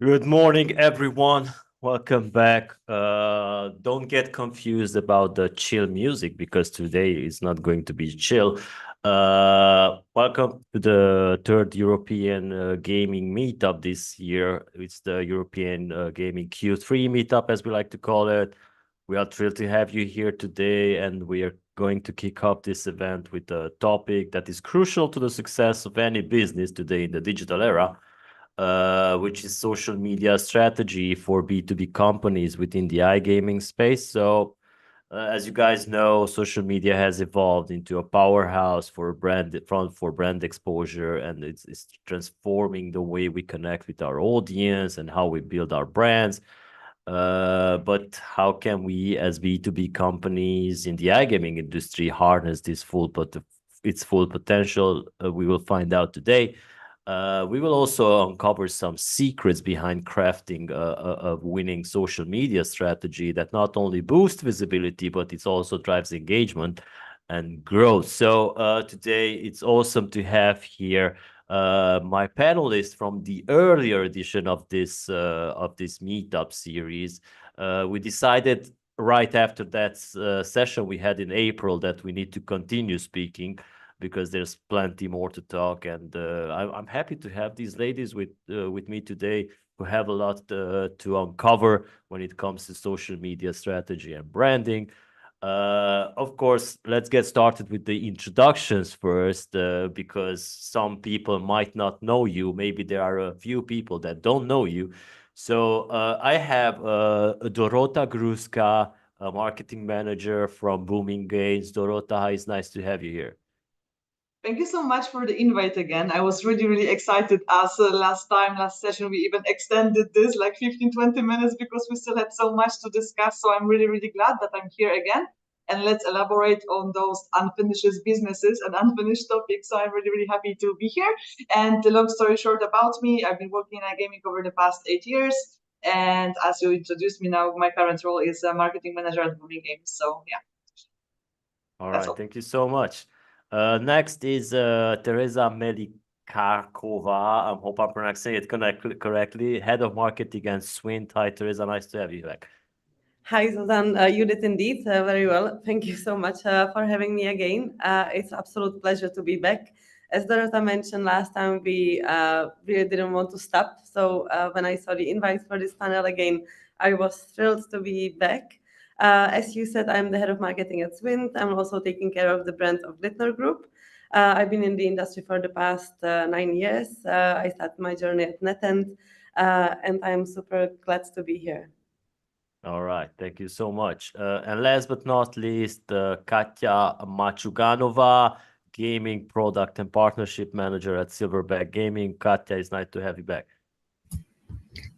Good morning, everyone. Welcome back. Don't get confused about the chill music because today is not going to be chill. Welcome to the third European gaming meetup this year. It's the European Gaming Q3 meetup, as we like to call it. We are thrilled to have you here today, and we are going to kick off this event with a topic that is crucial to the success of any business today in the digital era, which is social media strategy for B2B companies within the iGaming space. So, as you guys know, social media has evolved into a powerhouse for brand exposure, and it's transforming the way we connect with our audience and how we build our brands. But how can we, as B2B companies in the iGaming industry, harness its full potential? We will find out today. We will also uncover some secrets behind crafting a winning social media strategy that not only boosts visibility, but it also drives engagement and growth. So today it's awesome to have here my panelists from the earlier edition of this meetup series. We decided right after that session we had in April that we need to continue speaking because there's plenty more to talk. And I'm happy to have these ladies with me today who have a lot to uncover when it comes to social media strategy and branding. Of course, let's get started with the introductions first, because some people might not know you. Maybe there are a few people that don't know you. So I have Dorota Gruszka, a marketing manager from Booming Games. Dorota, hi, it's nice to have you here. Thank you so much for the invite again. I was really, really excited as last session, we even extended this like 15, 20 minutes because we still had so much to discuss. So I'm really, really glad that I'm here again. And let's elaborate on those unfinished businesses and unfinished topics. So I'm really, really happy to be here. And the long story short about me, I've been working in gaming over the past 8 years. And as you introduced me now, my current role is a marketing manager at Booming Games. So yeah, All that's right, all. thank you so much. Next is Tereza Melicharkova. I hope I'm pronouncing it correctly. Head of Marketing and Swintt. Hi, Tereza. Nice to have you back. Hi, Susan. You did indeed very well. Thank you so much for having me again. It's absolute pleasure to be back. As Dorota mentioned last time, we really didn't want to stop. So when I saw the invite for this panel again, I was thrilled to be back. As you said, I'm the head of marketing at Swintt. I'm also taking care of the brand of Glittner Group. I've been in the industry for the past 9 years. I started my journey at NetEnt, and I'm super glad to be here. All right, thank you so much. And last but not least, Katya Machuganova, Gaming Product and Partnership Manager at Silverback Gaming. Katya, it's nice to have you back.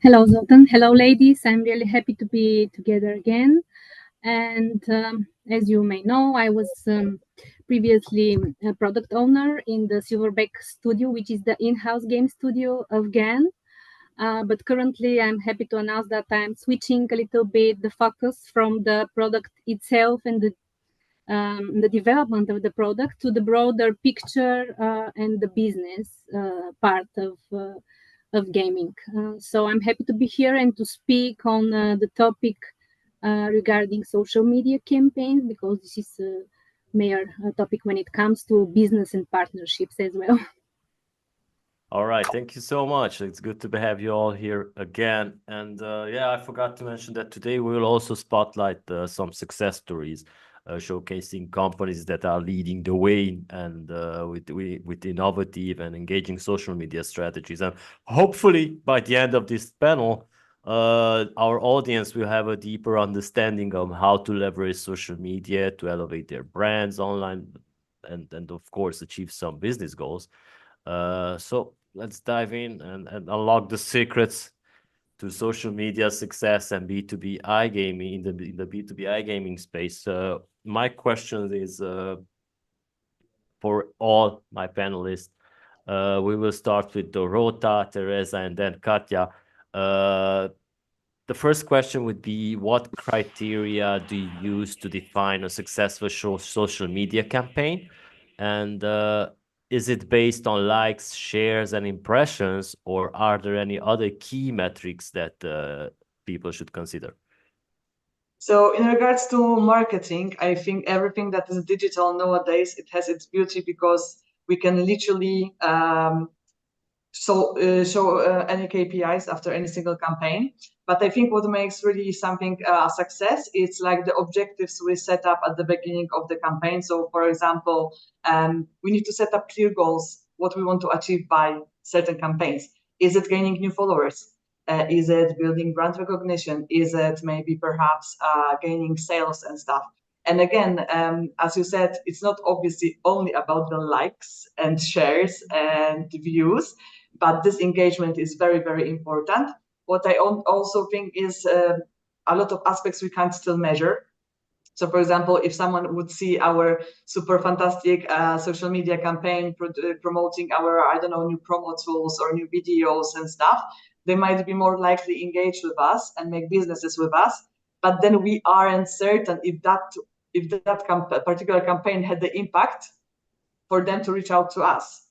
Hello, Zoltan. Hello, ladies. I'm really happy to be together again. And as you may know, I was previously a product owner in the Silverback studio, which is the in-house game studio of GAN. But currently, I'm happy to announce that I'm switching a little bit the focus from the product itself and the development of the product to the broader picture and the business part of gaming. So I'm happy to be here and to speak on the topic regarding social media campaigns, because this is a major topic when it comes to business and partnerships as well. All right, thank you so much. It's good to have you all here again. And yeah, I forgot to mention that today we will also spotlight some success stories, showcasing companies that are leading the way and with innovative and engaging social media strategies. And hopefully, by the end of this panel, our audience will have a deeper understanding of how to leverage social media to elevate their brands online and of course, achieve some business goals. So let's dive in and unlock the secrets to social media success and B2B iGaming in the B2B iGaming space. My question is for all my panelists. We will start with Dorota, Tereza, and then Katya. The first question would be, what criteria do you use to define a successful social media campaign? And is it based on likes, shares, and impressions, or are there any other key metrics that people should consider? So in regards to marketing, I think everything that is digital nowadays, it has its beauty because we can literally show any KPIs after any single campaign. But I think what makes really something a success is like the objectives we set up at the beginning of the campaign. So for example, we need to set up clear goals, what we want to achieve by certain campaigns. Is it gaining new followers? Is it building brand recognition? Is it maybe perhaps gaining sales and stuff? And again, as you said, it's not obviously only about the likes and shares and views, but this engagement is very, very important. What I also think is a lot of aspects we can't still measure. So for example, if someone would see our super fantastic social media campaign promoting our, I don't know, new promo tools or new videos and stuff, they might be more likely engaged with us and make businesses with us. But then we aren't certain if that particular campaign had the impact for them to reach out to us.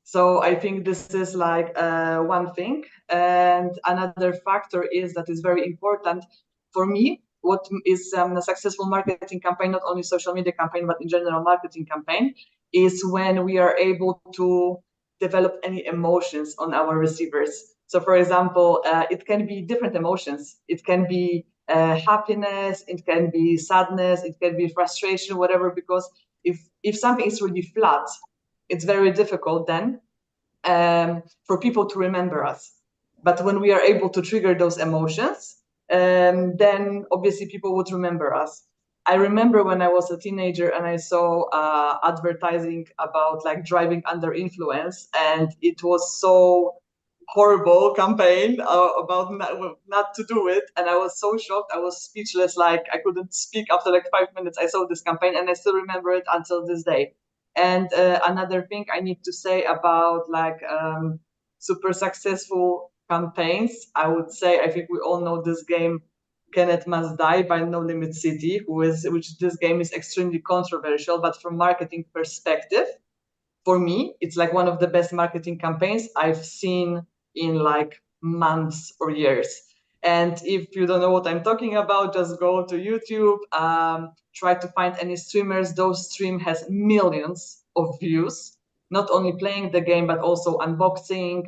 So I think this is like one thing. And another factor is that is very important for me. What is a successful marketing campaign, not only social media campaign, but in general marketing campaign, is when we are able to develop any emotions on our receivers. So for example, it can be different emotions. It can be happiness, it can be sadness, it can be frustration, whatever, because if something is really flat, it's very difficult then for people to remember us. But when we are able to trigger those emotions, then obviously people would remember us. I remember when I was a teenager and I saw advertising about like driving under influence, and it was so horrible campaign about not to do it, and I was so shocked. I was speechless, like I couldn't speak after like 5 minutes. I saw this campaign and I still remember it until this day. And another thing I need to say about like super successful campaigns, I would say, I think we all know this game Kenneth Must Die by No Limit City, which this game is extremely controversial, but from marketing perspective, for me, it's like one of the best marketing campaigns I've seen in like months or years. And if you don't know what I'm talking about, just go to YouTube, try to find any streamers. Those stream has millions of views, not only playing the game, but also unboxing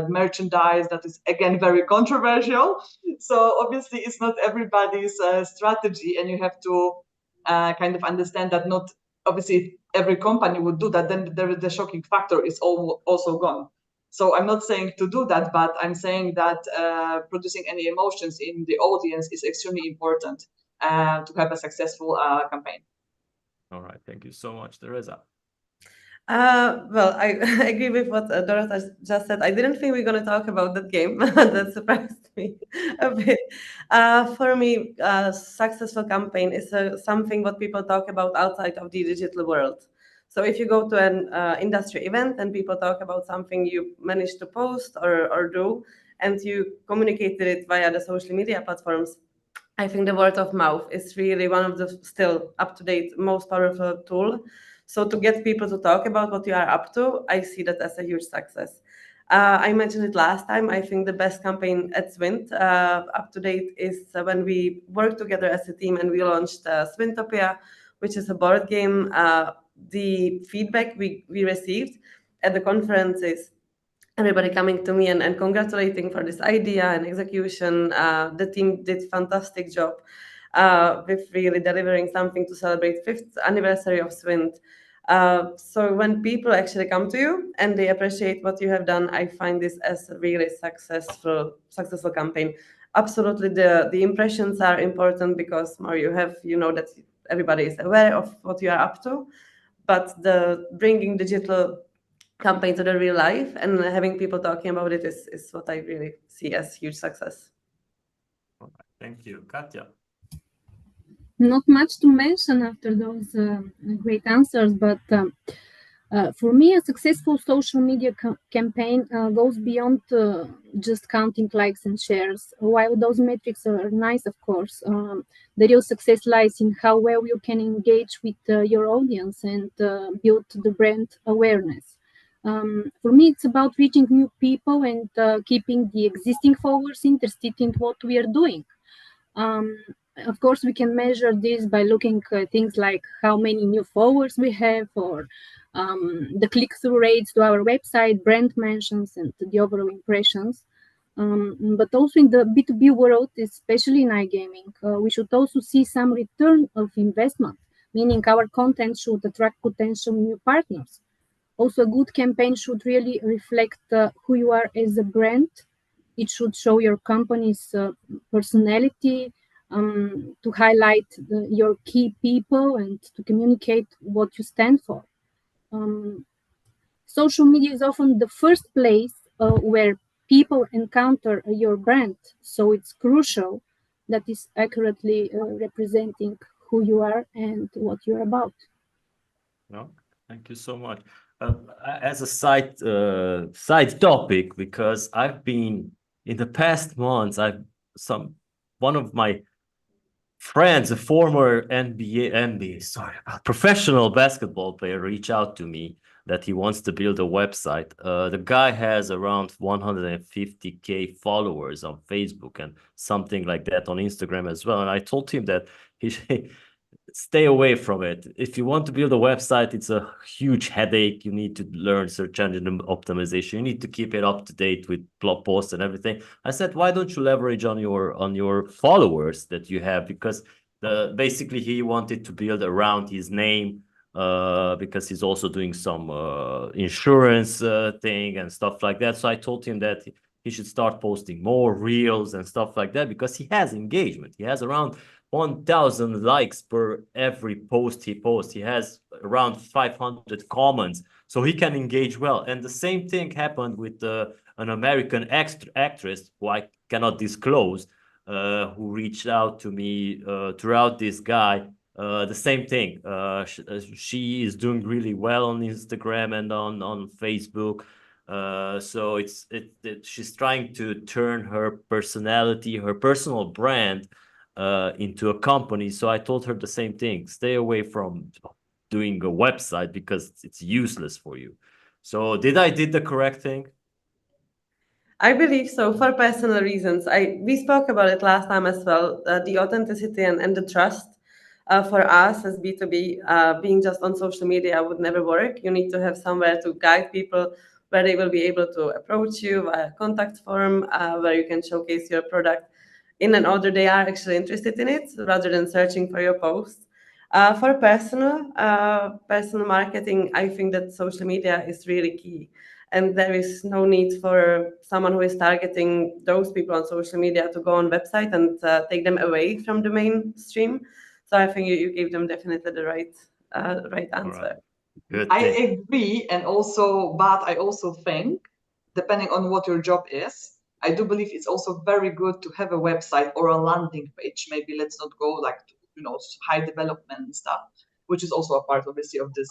merchandise that is, again, very controversial. So obviously it's not everybody's strategy, and you have to kind of understand that not, obviously, if every company would do that, then the shocking factor is also gone. So I'm not saying to do that, but I'm saying that producing any emotions in the audience is extremely important to have a successful campaign. All right, thank you so much, Tereza. Well, I agree with what Dorota just said. I didn't think we were going to talk about that game. That surprised me a bit. For me, successful campaign is something what people talk about outside of the digital world. So if you go to an industry event and people talk about something you managed to post or do, and you communicated it via the social media platforms, I think the word of mouth is really one of the still up-to-date, most powerful tool. So to get people to talk about what you are up to, I see that as a huge success. I mentioned it last time. I think the best campaign at Swintt up to date is when we worked together as a team and we launched Swinttopia, which is a board game. The feedback we received at the conference is everybody coming to me and congratulating for this idea and execution. The team did fantastic job with really delivering something to celebrate 5th anniversary of Swintt. So when people actually come to you and they appreciate what you have done, I find this as a really successful campaign. Absolutely, the impressions are important because more you have, you know that everybody is aware of what you are up to. But the bringing digital campaign to the real life and having people talking about it is what I really see as huge success. All right, thank you, Katya. Not much to mention after those great answers, but for me, a successful social media campaign goes beyond just counting likes and shares. While those metrics are nice, of course, the real success lies in how well you can engage with your audience and build the brand awareness. For me, it's about reaching new people and keeping the existing followers interested in what we are doing. Of course, we can measure this by looking at things like how many new followers we have, or the click-through rates to our website, brand mentions, and the overall impressions. But also in the B2B world, especially in iGaming, we should also see some return of investment, meaning our content should attract potential new partners. Also, a good campaign should really reflect who you are as a brand. It should show your company's personality, to highlight your key people, and to communicate what you stand for. Social media is often the first place where people encounter your brand, so it's crucial that is accurately representing who you are and what you're about. No, thank you so much. As a side topic, because I've been in the past months, one of my friends, a former professional basketball player, reached out to me that he wants to build a website. The guy has around 150K followers on Facebook and something like that on Instagram as well. And I told him that he should stay away from it. If you want to build a website, it's a huge headache. You need to learn search engine optimization. You need to keep it up to date with blog posts and everything. I said, why don't you leverage on your followers that you have? Because basically he wanted to build around his name, because he's also doing some insurance thing and stuff like that. So I told him that he should start posting more reels and stuff like that, because he has engagement. He has around 1,000 likes per every post he posts. He has around 500 comments, so he can engage well. And the same thing happened with an American actress who I cannot disclose, who reached out to me throughout this guy. The same thing. She is doing really well on Instagram and on Facebook. So she's trying to turn her personality, her personal brand, into a company. So I told her the same thing: stay away from doing a website because it's useless for you. So did I did the correct thing? I believe so, for personal reasons. We spoke about it last time as well. The authenticity and the trust for us as B2B, being just on social media would never work. You need to have somewhere to guide people, where they will be able to approach you via contact form, where you can showcase your product in an order they are actually interested in it, rather than searching for your post. For personal marketing, I think that social media is really key. And there is no need for someone who is targeting those people on social media to go on website and take them away from the mainstream. So I think you gave them definitely the right answer. Good I thing. agree, but I also think, depending on what your job is, I do believe it's also very good to have a website or a landing page. Maybe let's not go like high development and stuff, which is also a part, obviously, of this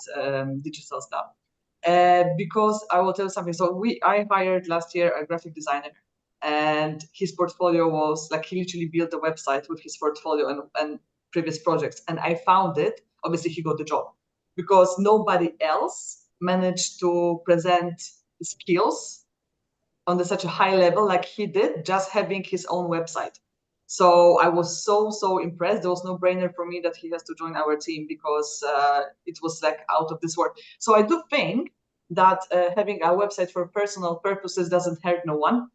digital stuff. Because I will tell you something. So I hired last year a graphic designer, and his portfolio was like, he literally built a website with his portfolio and previous projects. And I found it. Obviously, he got the job because nobody else managed to present skills on such a high level like he did, just having his own website. So I was so impressed. There was no brainer for me that he has to join our team, because it was like out of this world. So I do think that having a website for personal purposes doesn't hurt no one.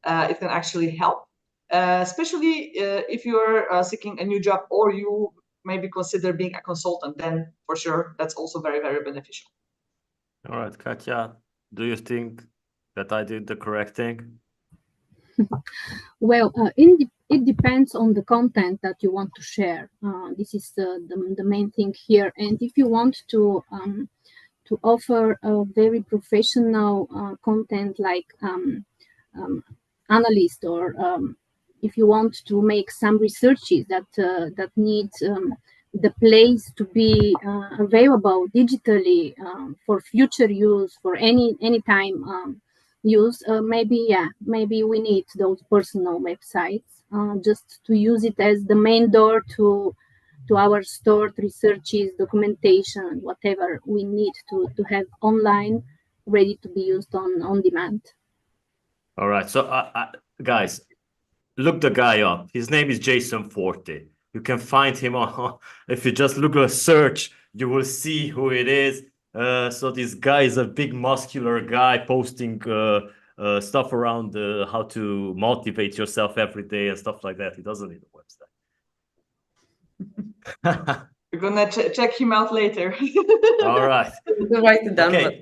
It can actually help, especially if you're seeking a new job, or you maybe consider being a consultant. Then for sure, that's also very, very beneficial. All right, Katya, do you think that I did the correct thing? Well, it depends on the content that you want to share. This is the main thing here. And if you want to offer a very professional content like analyst, or if you want to make some researches that need the place to be available digitally for future use, for any time use, maybe we need those personal websites just to use it as the main door to our stored researches, documentation, whatever we need to have online ready to be used on demand. All right. So, guys, look the guy up. His name is Jason Forte. You can find him on, if you just look at a search, you will see who it is. So this guy is a big muscular guy posting stuff around how to motivate yourself every day and stuff like that. He doesn't need a website. We're gonna check him out later. All right. We'll write it down. Okay.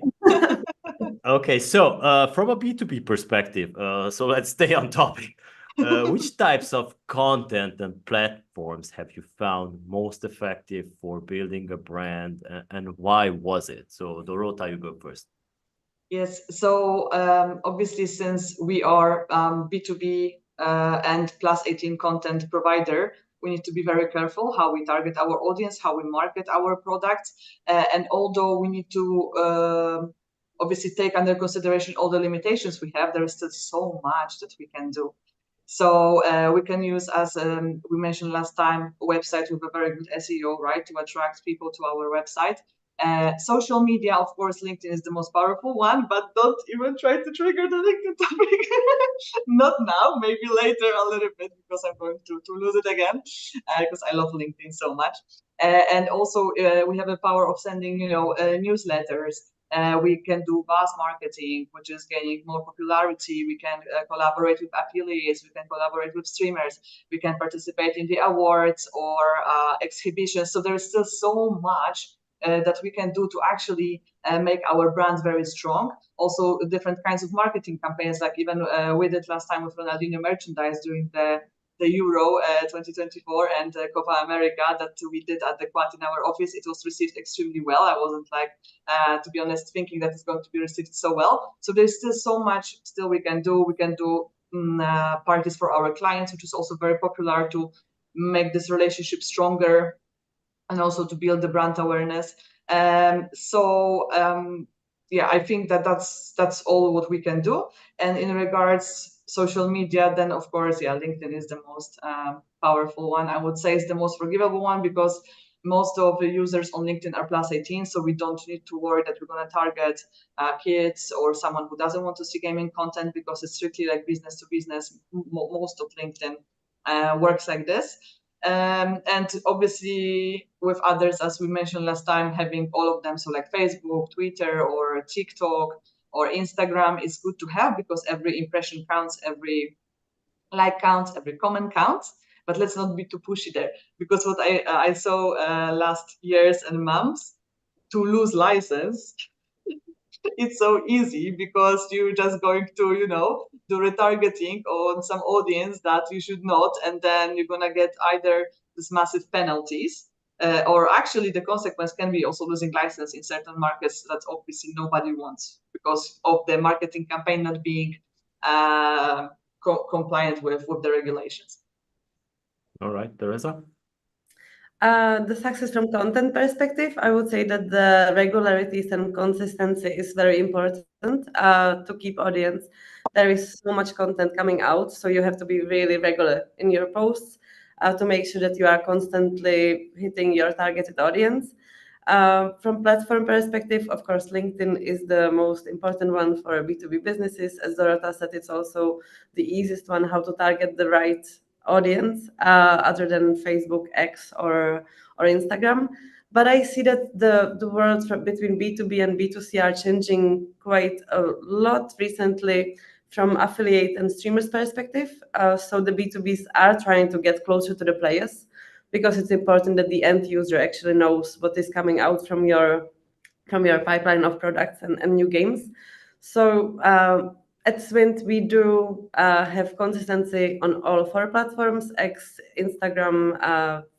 Okay. So from a B2B perspective, so let's stay on topic. Which types of content and platforms have you found most effective for building a brand, and why was it? So Dorota, you go first. Yes, so obviously, since we are B2B and +18 content provider, we need to be very careful how we target our audience, how we market our products. And although we need to obviously take under consideration all the limitations we have, there is still so much that we can do. So we can use, as we mentioned last time, a website with a very good SEO, right, to attract people to our website. Social media, of course, LinkedIn is the most powerful one, but don't even try to trigger the LinkedIn topic. Not now, maybe later a little bit, because I'm going to lose it again, because I love LinkedIn so much. And also we have the power of sending, newsletters. We can do buzz marketing, which is gaining more popularity. We can collaborate with affiliates. We can collaborate with streamers. We can participate in the awards or exhibitions. So there's still so much that we can do to actually make our brand very strong. Also, different kinds of marketing campaigns, like even we did last time with Ronaldinho merchandise during the Euro 2024 and Copa America that we did at the Quad in our office. It was received extremely well. I wasn't to be honest, thinking that it's going to be received so well. So there's still so much still we can do. We can do parties for our clients, which is also very popular, to make this relationship stronger and also to build the brand awareness. Yeah, I think that's all what we can do. And in regards social media, then of course, yeah, LinkedIn is the most powerful one. I would say it's the most forgivable one, because most of the users on LinkedIn are +18, so we don't need to worry that we're going to target kids or someone who doesn't want to see gaming content, because it's strictly like business to business. Most of LinkedIn works like this. And obviously with others, as we mentioned last time, having all of them, so like Facebook, Twitter, or TikTok, or Instagram is good to have, because every impression counts, every like counts, every comment counts. But let's not be too pushy there, because what I saw last years and months, to lose license, it's so easy, because you're just going to, do retargeting on some audience that you should not, and then you're gonna get either these massive penalties, or actually the consequence can be also losing license in certain markets that obviously nobody wants, because of the marketing campaign not being compliant with the regulations. All right, Tereza? The success from content perspective, I would say that the regularities and consistency is very important to keep audience. There is so much content coming out, so you have to be really regular in your posts to make sure that you are constantly hitting your targeted audience. From platform perspective, of course, LinkedIn is the most important one for B2B businesses. As Dorota said, it's also the easiest one how to target the right audience other than Facebook, X, or Instagram. But I see that the world between B2B and B2C are changing quite a lot recently from affiliate and streamers perspective. So the B2Bs are trying to get closer to the players, because it's important that the end user actually knows what is coming out from your pipeline of products and new games. So at Swintt, we do have consistency on all 4 platforms: X, Instagram,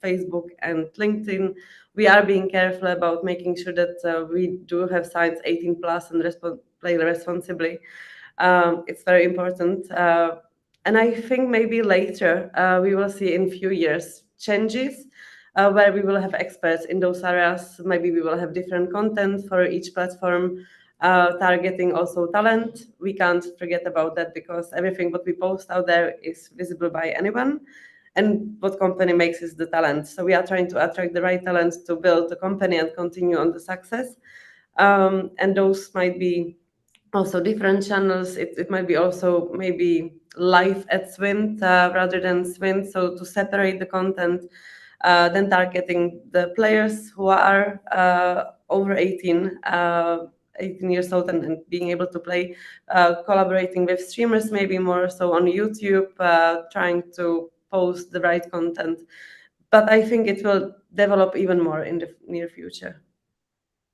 Facebook, and LinkedIn. We are being careful about making sure that we do have sites 18+ and play responsibly. It's very important. And I think maybe later we will see in few years changes where we will have experts in those areas. Maybe we will have different content for each platform, targeting also talent. We can't forget about that, because everything what we post out there is visible by anyone, and what company makes is the talent. So we are trying to attract the right talent to build the company and continue on the success. And those might be also different channels. It might be also maybe live at Swintt rather than Swintt, so to separate the content, then targeting the players who are over 18 years old and being able to play, collaborating with streamers maybe more so on YouTube, trying to post the right content. But I think it will develop even more in the near future.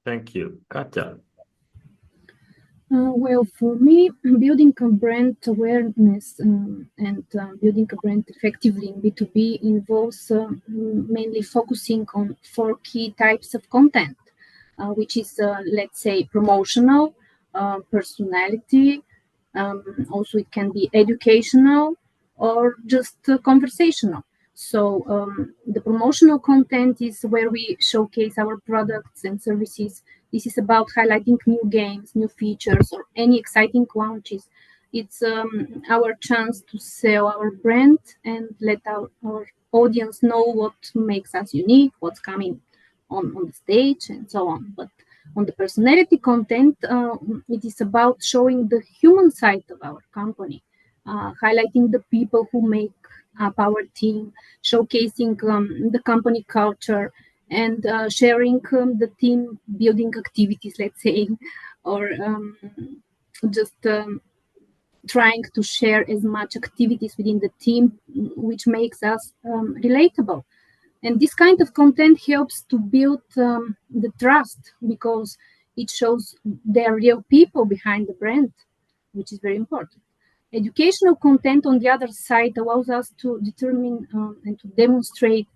Thank you. Katya? Well, for me, building a brand awareness and building a brand effectively in B2B involves mainly focusing on 4 key types of content, which is, let's say, promotional, personality, also it can be educational or just conversational. So the promotional content is where we showcase our products and services. This is about highlighting new games, new features, or any exciting launches. It's our chance to sell our brand and let our audience know what makes us unique, what's coming on the stage, and so on. But on the personality content, it is about showing the human side of our company, highlighting the people who make up our team, showcasing the company culture, and sharing the team building activities, let's say, or just trying to share as much activities within the team, which makes us relatable. And this kind of content helps to build the trust because it shows there are real people behind the brand, which is very important. Educational content, on the other side, allows us to determine and to demonstrate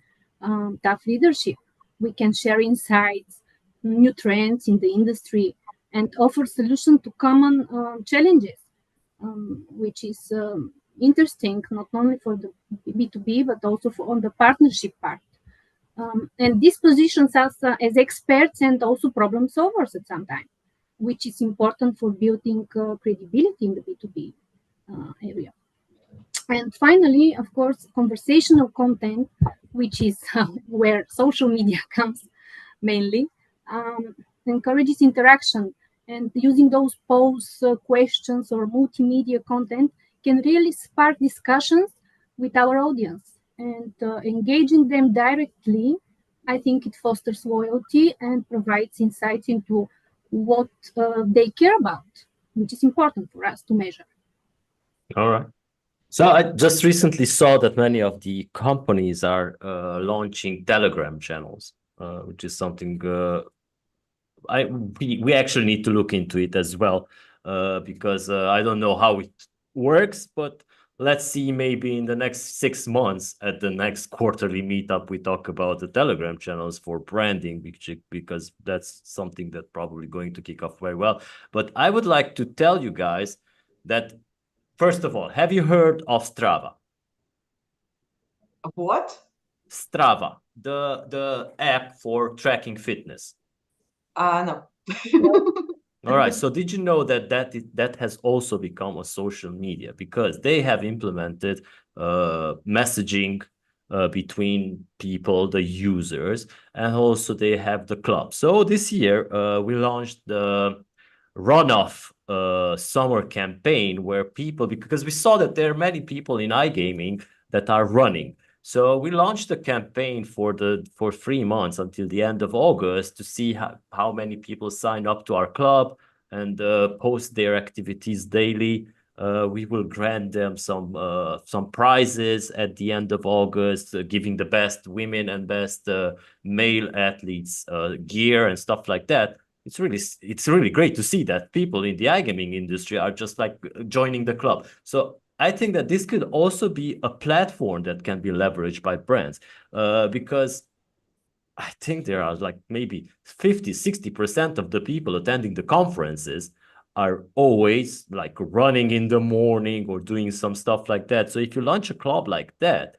tough leadership. We can share insights, new trends in the industry, and offer solutions to common challenges, which is interesting not only for the B2B, but also on the partnership part. And this positions us as experts and also problem solvers at some time, which is important for building credibility in the B2B area. And finally, of course, conversational content, which is where social media comes mainly, encourages interaction. And using those polls, questions, or multimedia content can really spark discussions with our audience. And engaging them directly, I think it fosters loyalty and provides insights into what they care about, which is important for us to measure. All right. So I just recently saw that many of the companies are launching Telegram channels, which is something we actually need to look into it as well, because I don't know how it works, but let's see, maybe in the next 6 months at the next quarterly meetup, we talk about the Telegram channels for branding, because that's something that probably going to kick off very well. But I would like to tell you guys that, first of all, have you heard of Strava? Of what? Strava, the app for tracking fitness. No. All right. So did you know that has also become a social media, because they have implemented messaging between people, the users, and also they have the club. So this year we launched the runoff summer campaign where people, because we saw that there are many people in iGaming that are running. So we launched a campaign for 3 months until the end of August to see how many people sign up to our club and post their activities daily. We will grant them some prizes at the end of August, giving the best women and best male athletes gear and stuff like that. It's really great to see that people in the iGaming industry are just like joining the club. So I think that this could also be a platform that can be leveraged by brands, because I think there are like maybe 50-60% of the people attending the conferences are always like running in the morning or doing some stuff like that. So if you launch a club like that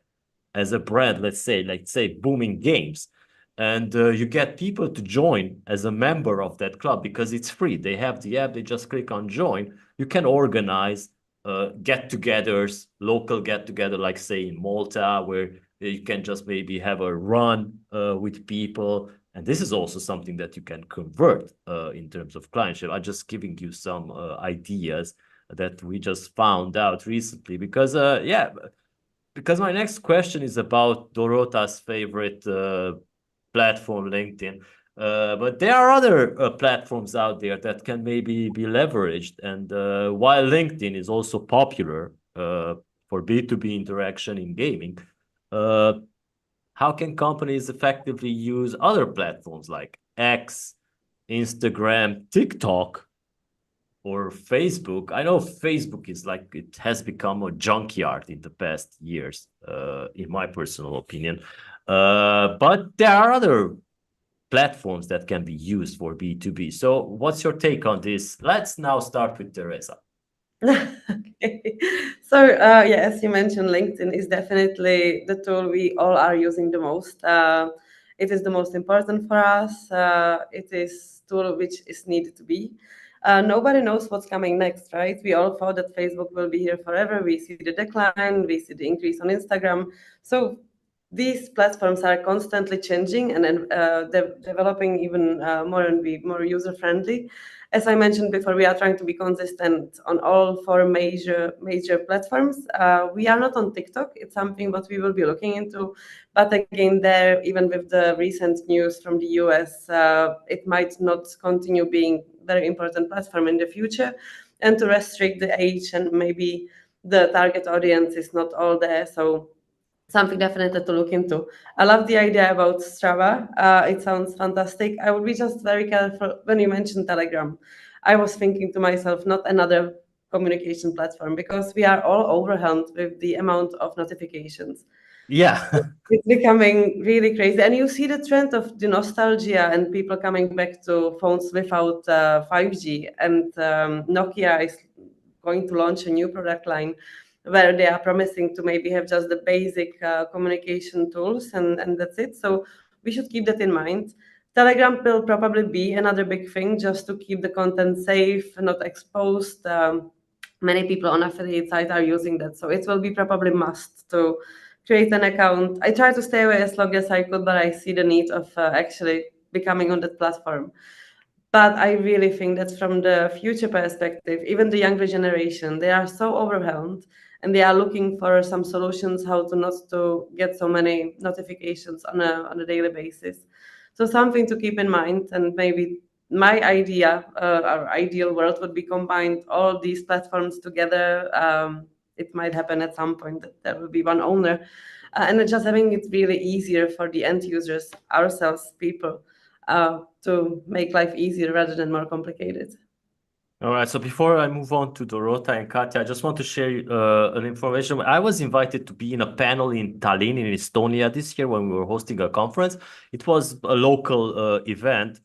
as a brand, let's say Booming Games, and you get people to join as a member of that club because it's free. They have the app, they just click on join. You can organize get-togethers, local get-together, like say in Malta, where you can just maybe have a run with people And this is also something that you can convert in terms of clientship. I'm just giving you some ideas that we just found out recently, because because my next question is about Dorota's favorite platform, LinkedIn. But there are other platforms out there that can maybe be leveraged. And while LinkedIn is also popular for B2B interaction in gaming, how can companies effectively use other platforms like X, Instagram, TikTok, or Facebook? I know Facebook is like, it has become a junkyard in the past years, in my personal opinion. But there are other platforms that can be used for B2B. So what's your take on this? Let's now start with Tereza. Okay. So as you mentioned, LinkedIn is definitely the tool we all are using the most. It is the most important for us. It is tool which is needed to be. Nobody knows what's coming next, right? We all thought that Facebook will be here forever. We see the decline, we see the increase on Instagram. So these platforms are constantly changing and developing even more and be more user friendly. As I mentioned before, we are trying to be consistent on all 4 major platforms. We are not on TikTok. It's something that we will be looking into. But again, there, even with the recent news from the US, it might not continue being very important platform in the future. And to restrict the age and maybe the target audience is not all there. So something definitely to look into. I love the idea about Strava. It sounds fantastic. I would be just very careful when you mentioned Telegram. I was thinking to myself, not another communication platform, because we are all overwhelmed with the amount of notifications. Yeah. It's becoming really crazy. And you see the trend of the nostalgia and people coming back to phones without 5G. And Nokia is going to launch a new product line where they are promising to maybe have just the basic communication tools and that's it. So we should keep that in mind. Telegram will probably be another big thing just to keep the content safe, not exposed. Many people on affiliate sites are using that. So it will be probably must to create an account. I try to stay away as long as I could, but I see the need of actually becoming on that platform. But I really think that from the future perspective, even the younger generation, they are so overwhelmed and they are looking for some solutions how to not to get so many notifications on a daily basis. So something to keep in mind, and maybe my idea, our ideal world would be combined all these platforms together. It might happen at some point that there will be one owner, and just having it really easier for the end users, ourselves, people, to make life easier rather than more complicated. All right. So before I move on to Dorota and Katya, I just want to share an information. I was invited to be in a panel in Tallinn in Estonia this year when we were hosting a conference. It was a local event.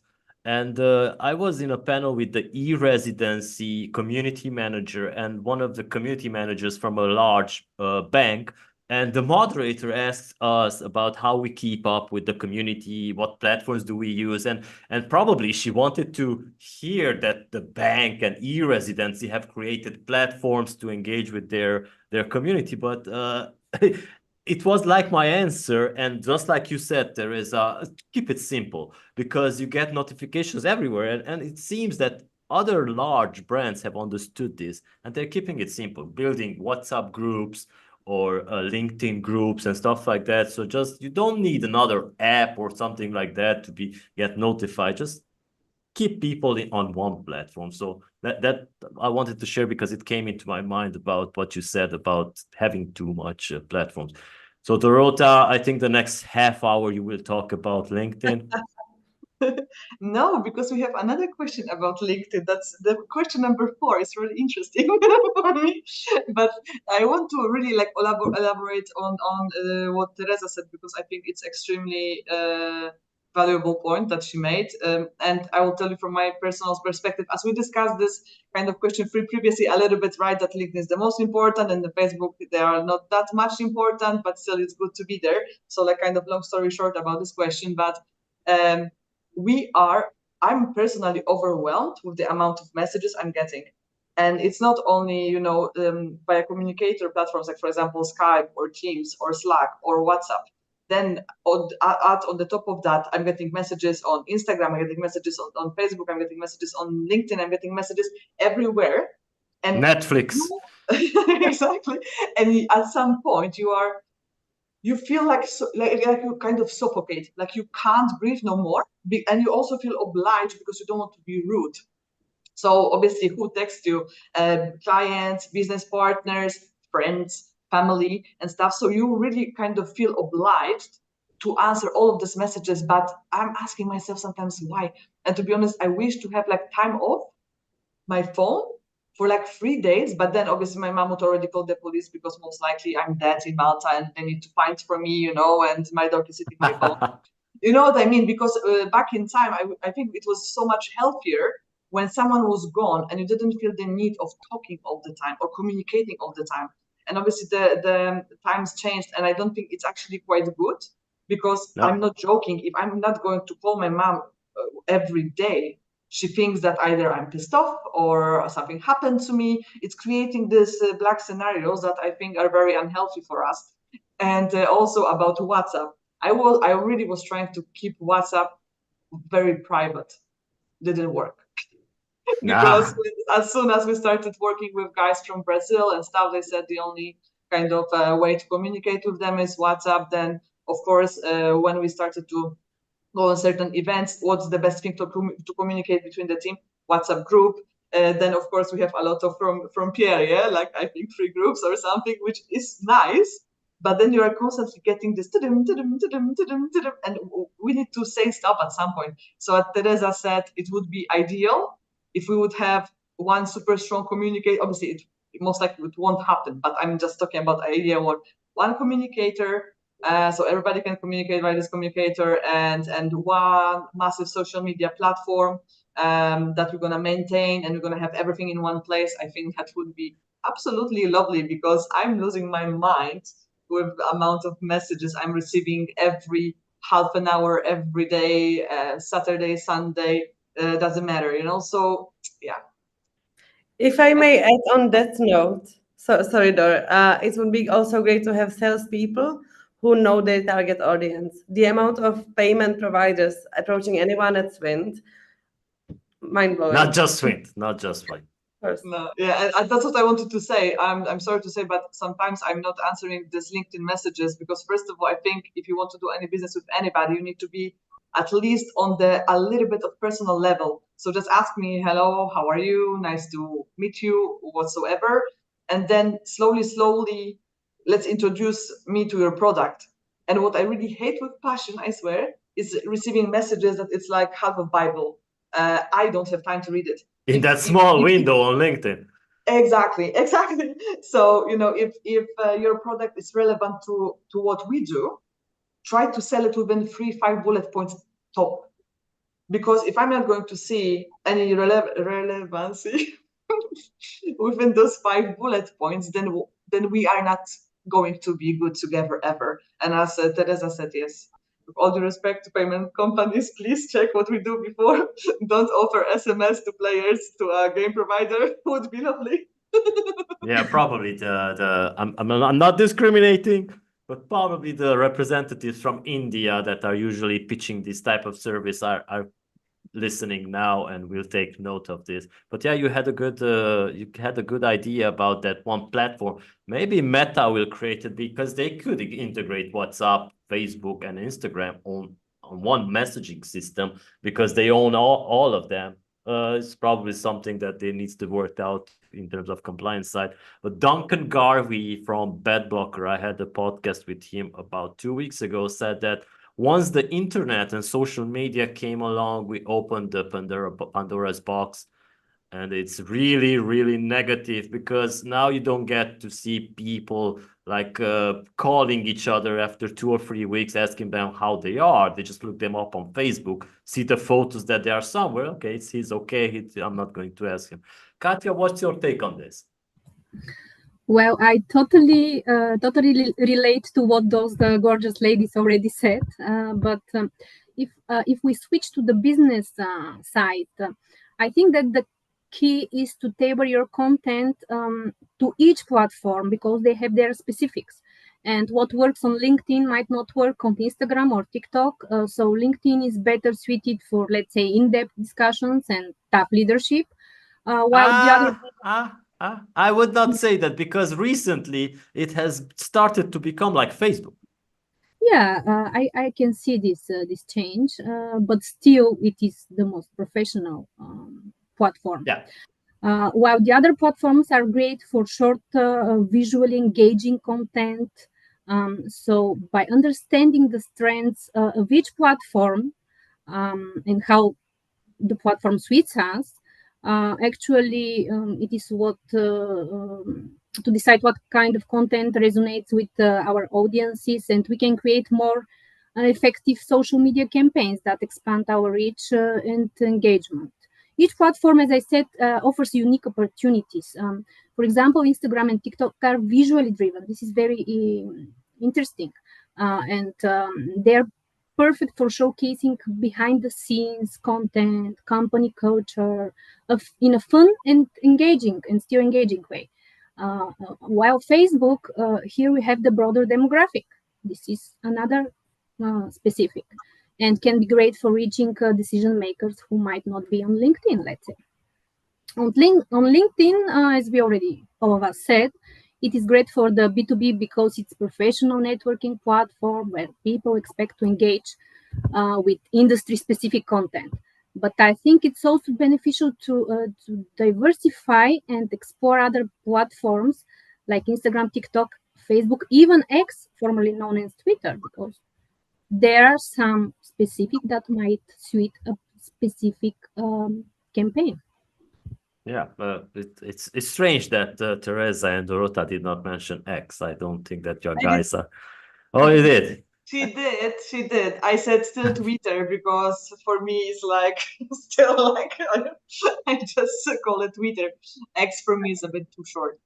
And I was in a panel with the e-residency community manager and one of the community managers from a large bank. And the moderator asks us about how we keep up with the community, what platforms do we use, and probably she wanted to hear that the bank and e-residency have created platforms to engage with their community. But it was like my answer, and just like you said, Tereza, keep it simple, because you get notifications everywhere, and it seems that other large brands have understood this, and they're keeping it simple, building WhatsApp groups or LinkedIn groups and stuff like that. So just, you don't need another app or something like that to get notified. Just keep people on one platform. So that I wanted to share because it came into my mind about what you said about having too much platforms. So Dorota, I think the next half hour you will talk about LinkedIn. No, because we have another question about LinkedIn. That's the question number 4. It's really interesting for me. But I want to really like elaborate on what Tereza said, because I think it's extremely valuable point that she made. And I will tell you from my personal perspective, as we discussed this kind of question previously a little bit, right, that LinkedIn is the most important and the Facebook, they are not that much important, but still it's good to be there. So like kind of long story short about this question, but I'm personally overwhelmed with the amount of messages I'm getting. And it's not only, via communicator platforms like, for example, Skype or Teams or Slack or WhatsApp. then on the top of that, I'm getting messages on Instagram, I'm getting messages on Facebook, I'm getting messages on LinkedIn, I'm getting messages everywhere. And Netflix. Exactly. And at some point you feel like you kind of suffocate, like you can't breathe no more. And you also feel obliged because you don't want to be rude. So obviously, who texts you? Clients, business partners, friends, family, and stuff. So you really kind of feel obliged to answer all of these messages. But I'm asking myself sometimes why. And to be honest, I wish to have like time off my phone for like 3 days. But then obviously my mom would already call the police because most likely I'm dead in Malta and they need to find for me, you know, and my dog is sitting on my phone. You know what I mean? Because back in time, I think it was so much healthier when someone was gone and you didn't feel the need of talking all the time or communicating all the time. And obviously the times changed, and I don't think it's actually quite good, because I'm not joking. If I'm not going to call my mom every day, she thinks that either I'm pissed off or something happened to me. It's creating these black scenarios that I think are very unhealthy for us. And also about WhatsApp. I really was trying to keep WhatsApp very private. Didn't work. Because as soon as we started working with guys from Brazil and stuff, they said the only kind of way to communicate with them is WhatsApp. Then, of course, when we started to go on certain events, what's the best thing to communicate between the team? WhatsApp group. Then, of course, we have a lot of from Pierre, yeah, like I think 3 groups or something, which is nice. But then you are constantly getting this, and we need to say stop at some point. So as Tereza said, it would be ideal if we would have one super strong communicator. Obviously, it most likely it won't happen, but I'm just talking about the idea of one communicator, so everybody can communicate via this communicator, and one massive social media platform that we're going to maintain, and we're going to have everything in one place. I think that would be absolutely lovely, because I'm losing my mind with the amount of messages I'm receiving every half an hour, every day, Saturday, Sunday, doesn't matter, you know? So, yeah. If I may add on that note, sorry, Dor, it would be also great to have salespeople who know their target audience. The amount of payment providers approaching anyone at Swintt, mind-blowing. Not just Swintt. No, yeah, and that's what I wanted to say. I'm sorry to say, but sometimes I'm not answering these LinkedIn messages because, first of all, I think if you want to do any business with anybody, you need to be at least on a little bit of personal level. So just ask me, hello, how are you? Nice to meet you, whatsoever. And then slowly, let's introduce me to your product. And what I really hate with passion, I swear, is receiving messages that it's like half a Bible. I don't have time to read it. In that small window on LinkedIn. Exactly. So, you know, if your product is relevant to what we do, try to sell it within 3-5 bullet points top. Because if I'm not going to see any relevancy within those 5 bullet points, then we are not going to be good together ever. And as Tereza said, yes, with all due respect to payment companies, please check what we do before. Don't offer SMS to players to a game provider. Would be lovely. Yeah, probably I'm not discriminating, but probably the representatives from India that are usually pitching this type of service are listening now and will take note of this. But yeah, you had a good idea about that one platform. Maybe Meta will create it, because they could integrate WhatsApp, Facebook, and Instagram on one messaging system, because they own all of them. It's probably something that they needs to work out in terms of compliance side. But Duncan Garvey from Bitblox, I had a podcast with him about 2 weeks ago, said that once the internet and social media came along, we opened the Pandora's box, and it's really, really negative, because now you don't get to see people like calling each other after 2 or 3 weeks, asking them how they are. They just look them up on Facebook, see the photos that they are somewhere. Okay, he's okay. I'm not going to ask him. Katya, what's your take on this? Well, I totally relate to what those gorgeous ladies already said. But if we switch to the business side, I think that the key is to tailor your content to each platform, because they have their specifics. And what works on LinkedIn might not work on Instagram or TikTok. So LinkedIn is better suited for, let's say, in-depth discussions and tough leadership. While the other... I would not say that, because recently it has started to become like Facebook. Yeah, I can see this change, but still it is the most professional platform. Yeah. While the other platforms are great for short, visually engaging content. So by understanding the strengths of each platform and how the platform suits us, actually it is what to decide what kind of content resonates with our audiences, and we can create more effective social media campaigns that expand our reach and engagement. Each platform, as I said, offers unique opportunities. For example, Instagram and TikTok are visually driven. This is very interesting, and they're perfect for showcasing behind the scenes content, company culture, in a fun and still engaging way. While Facebook, here we have the broader demographic. This is another specific, and can be great for reaching decision makers who might not be on LinkedIn, let's say. On LinkedIn, as we already all of us said, it is great for the B2B because it's a professional networking platform where people expect to engage with industry-specific content. But I think it's also beneficial to diversify and explore other platforms like Instagram, TikTok, Facebook, even X, formerly known as Twitter, because there are some specific that might suit a specific campaign. Yeah, it's strange that Tereza and Dorota did not mention X. I don't think that your guys are. Oh, you did. She did. I said still Twitter because for me it's like still like I just call it Twitter. X for me is a bit too short.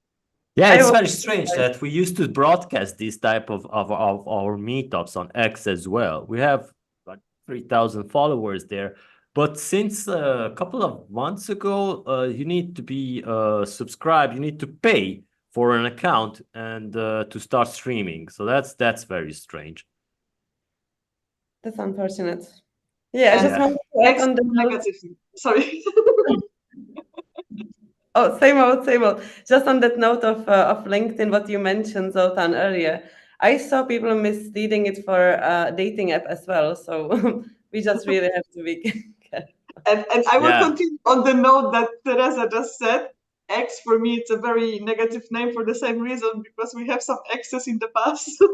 Yeah, it's very strange that we used to broadcast this type of our meetups on X as well. We have like 3,000 followers there. But since a couple of months ago, you need to be subscribed. You need to pay for an account and to start streaming. So that's very strange. That's unfortunate. Yeah, I just want to add on the negative. Sorry. Oh, same old. Just on that note of LinkedIn, what you mentioned, Zoltan, earlier, I saw people misleading it for dating app as well. So we just really have to be careful. And I will continue on the note that Tereza just said. X for me, it's a very negative name for the same reason, because we have some X's in the past. So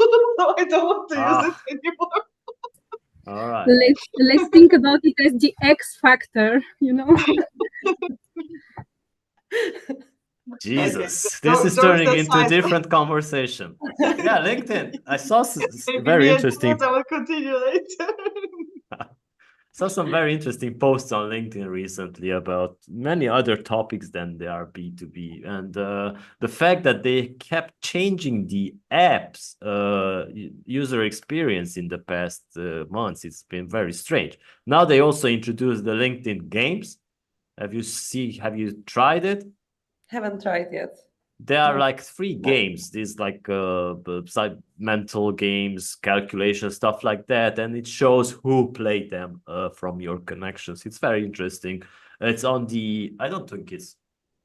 I don't want to use it anymore. All right. Let's think about it as the X factor, you know. Jesus, this is turning into a different conversation. Yeah, LinkedIn. I saw very interesting. I will continue later. Saw some very interesting posts on LinkedIn recently about many other topics than they are B2B, and the fact that they kept changing the app's user experience in the past months, it's been very strange. Now they also introduced the LinkedIn games. Have you tried it? Haven't tried yet. There are like 3 games. These like mental games, calculation, stuff like that, and it shows who played them from your connections. It's very interesting. It's on the. I don't think it's.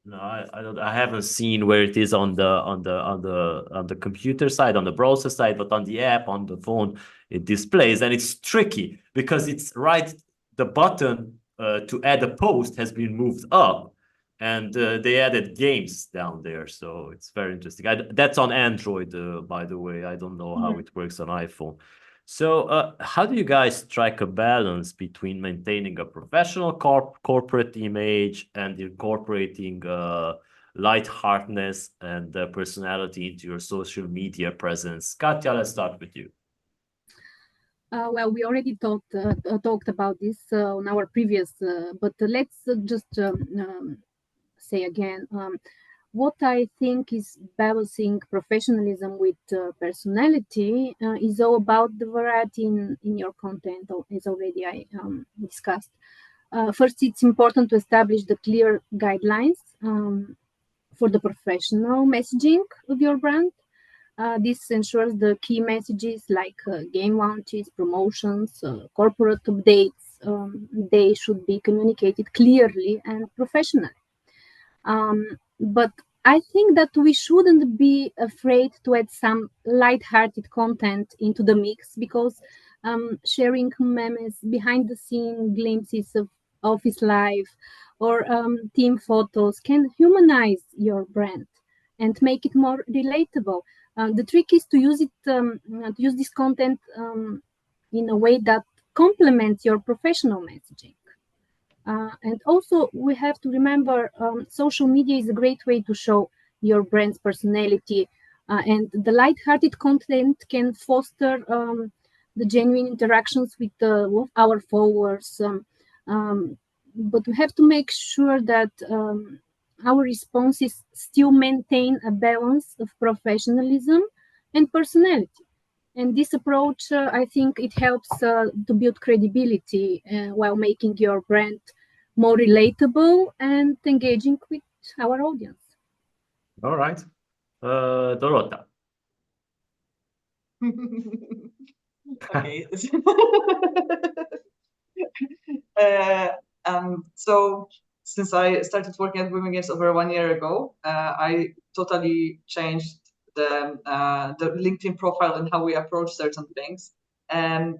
No, I don't. I haven't seen where it is on the computer side, on the browser side, but on the app, on the phone, it displays, and it's tricky because it's right. The button to add a post has been moved up. And they added games down there, so it's very interesting. That's on Android, by the way. I don't know how it works on iPhone. So how do you guys strike a balance between maintaining a professional corporate image and incorporating lightheartedness and personality into your social media presence? Katya, let's start with you. Well, we already talked about this on our previous, but let's just say again, what I think is balancing professionalism with personality is all about the variety in your content, as already I discussed. First, it's important to establish the clear guidelines for the professional messaging of your brand. This ensures the key messages like game launches, promotions, corporate updates. They should be communicated clearly and professionally. But I think that we shouldn't be afraid to add some light-hearted content into the mix, because sharing memes, behind the scene glimpses of office life, or team photos can humanize your brand and make it more relatable. The trick is to use this content in a way that complements your professional messaging. And also, we have to remember social media is a great way to show your brand's personality, and the light-hearted content can foster the genuine interactions with our followers. But we have to make sure that our responses still maintain a balance of professionalism and personality. And this approach, I think it helps to build credibility while making your brand more relatable and engaging with our audience. All right. Dorota. Okay. So since I started working at Women Games over 1 year ago, I totally changed the LinkedIn profile and how we approach certain things. And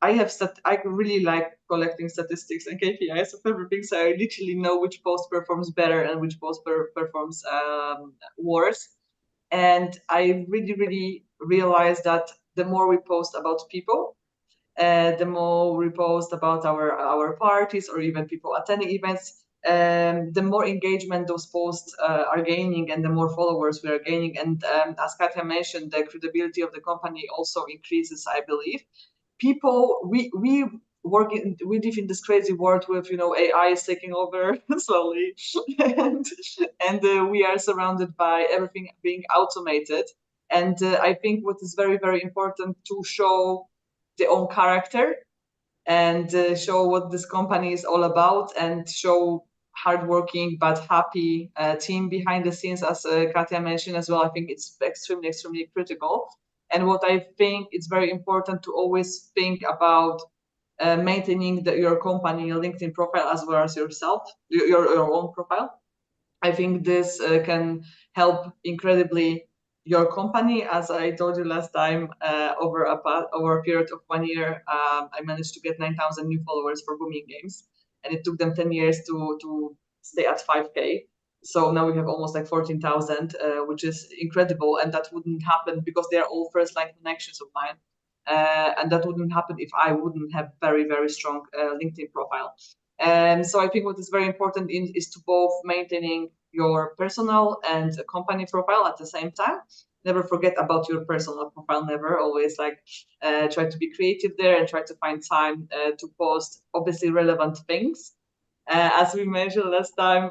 I really like collecting statistics and KPIs of everything, so I literally know which post performs better and which post performs worse. And I really realized that the more we post about people, the more we post about our parties or even people attending events, the more engagement those posts are gaining and the more followers we are gaining. And as Katya mentioned, the credibility of the company also increases, I believe. People, we live in this crazy world with, AI is taking over slowly, and we are surrounded by everything being automated. And I think what is very, very important to show their own character and show what this company is all about, and show hardworking but happy team behind the scenes, as Katya mentioned as well. I think it's extremely critical. And what I think it's very important to always think about maintaining your company, your LinkedIn profile, as well as yourself, your own profile. I think this can help incredibly your company. As I told you last time, over a period of 1 year, I managed to get 9,000 new followers for Booming Games, and it took them 10 years to stay at 5K. So now we have almost like 14,000, which is incredible, and that wouldn't happen because they are all first-line connections of mine, and that wouldn't happen if I wouldn't have very, very strong LinkedIn profile. And so I think what is very important is to both maintaining your personal and company profile at the same time. Never forget about your personal profile. Never, always try to be creative there and try to find time to post obviously relevant things. As we mentioned last time,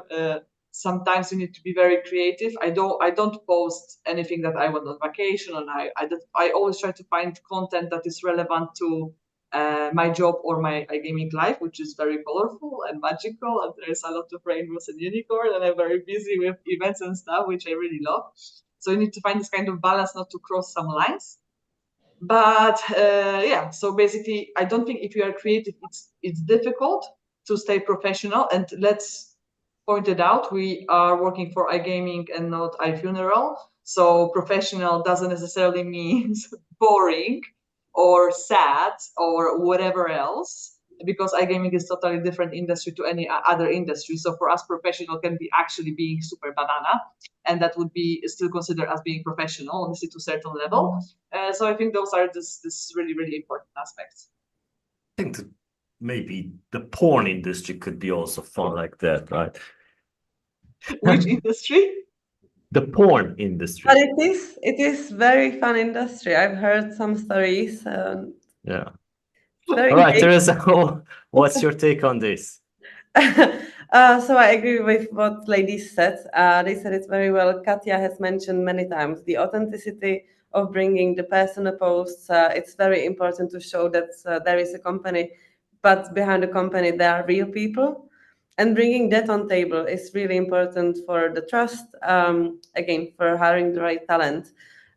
sometimes you need to be very creative. I don't post anything that I went on vacation, and I always try to find content that is relevant to my job or my gaming life, which is very colorful and magical, and there's a lot of rainbows and unicorns, and I'm very busy with events and stuff, which I really love. So you need to find this kind of balance, not to cross some lines. But yeah, so basically, I don't think if you are creative, it's difficult to stay professional. And let's point it out, we are working for iGaming and not iFuneral. So professional doesn't necessarily mean boring or sad or whatever else, because iGaming is totally different industry to any other industry. So for us, professional can be actually being super banana, and that would be still considered as being professional, obviously to a certain level. So I think those are this really, really important aspects. I think that maybe the porn industry could be also fun like that, right? Which industry? The porn industry. But it is very fun industry. I've heard some stories. Yeah. Very All right, big. Tereza, what's your take on this? So I agree with what ladies said. They said it very well. Katya has mentioned many times the authenticity of bringing the personal posts. It's very important to show that there is a company, but behind the company there are real people. And bringing that on table is really important for the trust, again, for hiring the right talent.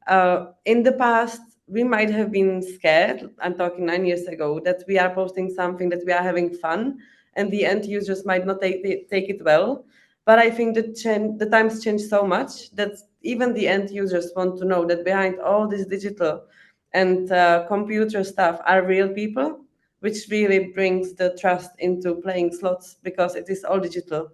In the past, we might have been scared, I'm talking 9 years ago, that we are posting something, that we are having fun, and the end users might not take it well. But I think the times change so much that even the end users want to know that behind all this digital and computer stuff are real people, which really brings the trust into playing slots, because it is all digital.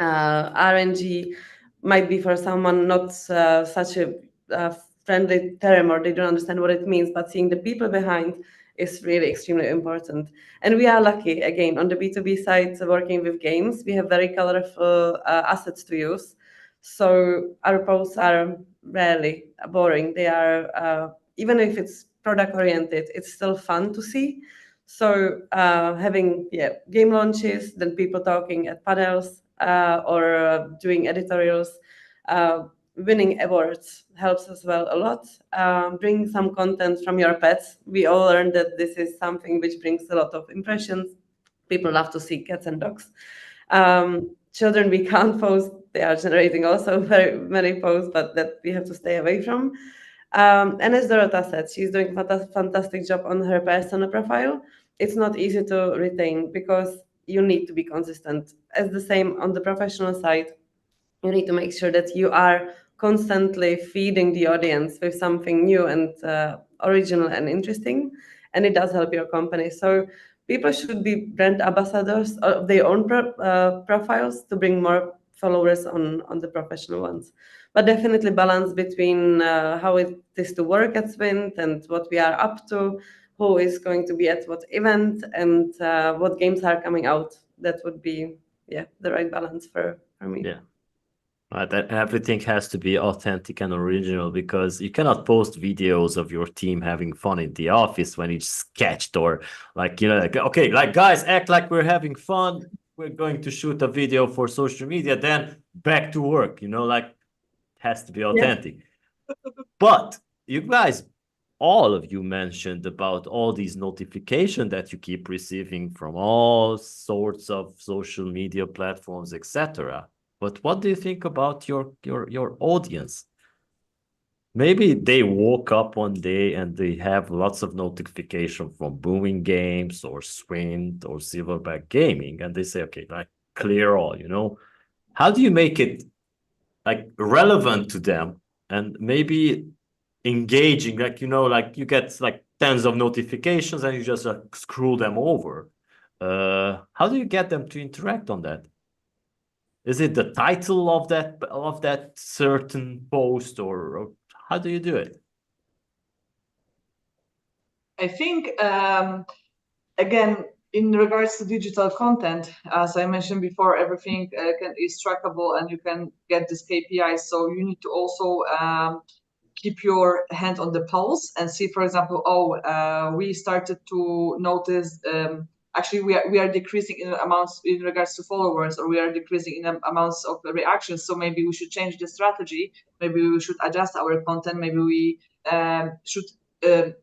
RNG might be for someone not such a friendly term, or they don't understand what it means, but seeing the people behind is really extremely important. And we are lucky, again, on the B2B side, working with games, we have very colorful assets to use. So our posts are rarely boring. They are, even if it's product oriented, it's still fun to see. So having game launches, then people talking at panels, or doing editorials, winning awards helps as well a lot. Bring some content from your pets. We all learned that this is something which brings a lot of impressions. People love to see cats and dogs. Children we can't post. They are generating also very many posts, but that we have to stay away from. And as Dorota said, she's doing a fantastic job on her personal profile. It's not easy to retain because you need to be consistent. As the same on the professional side, you need to make sure that you are constantly feeding the audience with something new and original and interesting, and it does help your company. So people should be brand ambassadors of their own profiles to bring more followers on the professional ones. But definitely balance between how it is to work at Swintt and what we are up to, who is going to be at what event, and what games are coming out. That would be the right balance for me. Yeah. That everything has to be authentic and original, because you cannot post videos of your team having fun in the office when it's sketched, or like, like, okay, like, guys, act like we're having fun. We're going to shoot a video for social media, then back to work, like, it has to be authentic. Yeah. But you guys, all of you mentioned about all these notifications that you keep receiving from all sorts of social media platforms, etc. But what do you think about your audience? Maybe they woke up one day and they have lots of notification from Booming Games or Swintt or Silverback Gaming, and they say, okay, like, clear all, How do you make it like relevant to them and maybe engaging, like, like you get like tens of notifications and you just scroll them over? How do you get them to interact on that? Is it the title of that certain post, or how do you do it? I think, again, in regards to digital content, as I mentioned before, everything is trackable and you can get this KPI. So you need to also keep your hand on the pulse and see, for example, we started to notice actually we are decreasing in amounts in regards to followers, or we are decreasing in amounts of reactions. So maybe we should change the strategy. Maybe we should adjust our content. Maybe we should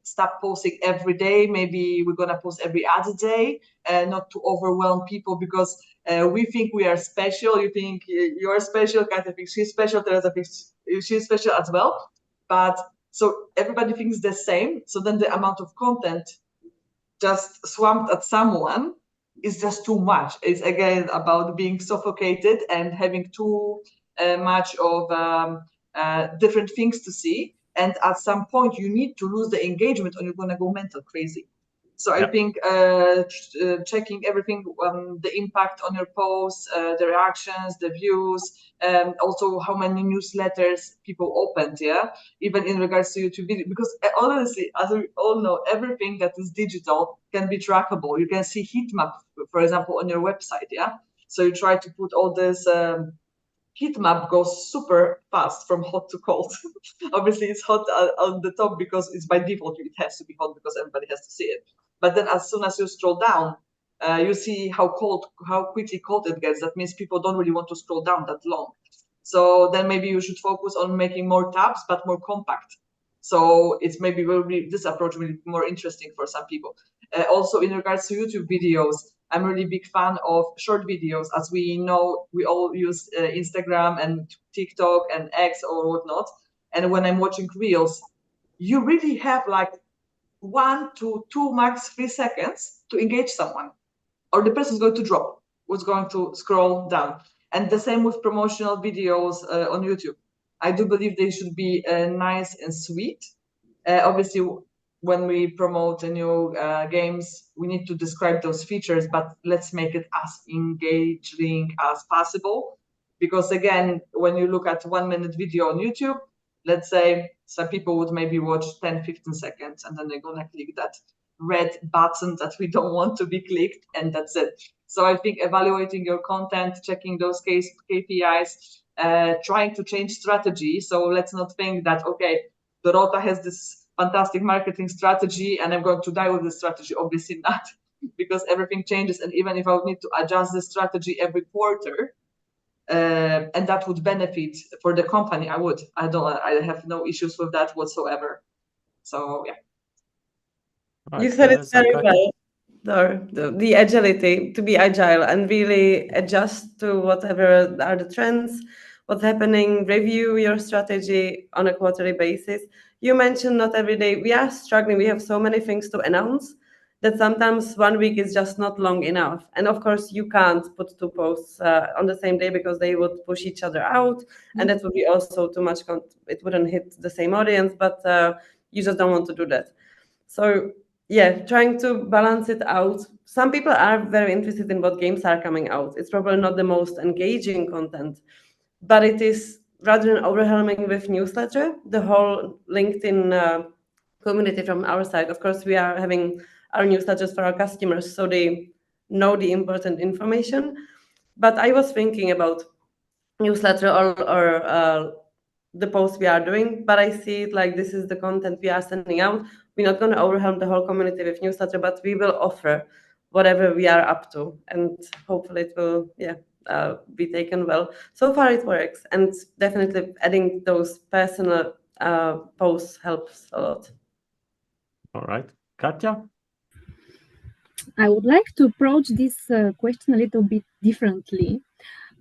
stop posting every day. Maybe we're gonna post every other day, not to overwhelm people, because we think we are special. You think you're special. Katya thinks she's special. Tereza thinks she's special as well. But so everybody thinks the same. So then the amount of content just swamped at someone is just too much. It's again about being suffocated and having too much of different things to see. And at some point you need to lose the engagement or you're gonna go mental crazy. So I think checking everything, the impact on your posts, the reactions, the views, also how many newsletters people opened, even in regards to YouTube video, because honestly, as we all know, everything that is digital can be trackable. You can see heat map, for example, on your website, So you try to put all this heat map goes super fast from hot to cold. Obviously, it's hot on the top because it's by default, it has to be hot because everybody has to see it. But then as soon as you scroll down, you see how quickly cold it gets. That means people don't really want to scroll down that long. So then maybe you should focus on making more tabs, but more compact. So it's maybe this approach will be more interesting for some people. Also, in regards to YouTube videos, I'm really big fan of short videos. As we know, we all use Instagram and TikTok and X or whatnot. and when I'm watching reels, you really have like 1 to 2, max 3 seconds to engage someone, or the person is going to drop, was going to scroll down. And the same with promotional videos on YouTube. I do believe they should be nice and sweet. Obviously, when we promote new games, we need to describe those features, but let's make it as engaging as possible. Because again, when you look at 1-minute video on YouTube, let's say some people would maybe watch 10-15 seconds, and then they're gonna click that red button that we don't want to be clicked, and that's it. So I think evaluating your content, checking those KPIs, trying to change strategy. So let's not think that, okay, Dorota has this fantastic marketing strategy and I'm going to die with this strategy. Obviously not, because everything changes. And even if I would need to adjust the strategy every quarter, and that would benefit for the company, I would. I have no issues with that whatsoever. So yeah. Right, You said it Tereza, very Katya? well. The agility, to be agile and really adjust to whatever are the trends, what's happening, review your strategy on a quarterly basis. You mentioned not every day. We are struggling. We have so many things to announce that sometimes 1 week is just not long enough. And of course, you can't put 2 posts on the same day because they would push each other out. And that would be also too much. It wouldn't hit the same audience, but you just don't want to do that. So yeah, trying to balance it out. Some people are very interested in what games are coming out. It's probably not the most engaging content, but it is rather than overwhelming with newsletter, the whole LinkedIn community from our side. Of course, we are having our newsletters for our customers, so they know the important information. But I was thinking about newsletter or the posts we are doing, but I see it like this is the content we are sending out. We're not going to overwhelm the whole community with newsletter, but we will offer whatever we are up to, and hopefully it will be taken well. So far it works, and definitely adding those personal posts helps a lot. All right, Katya? I would like to approach this question a little bit differently.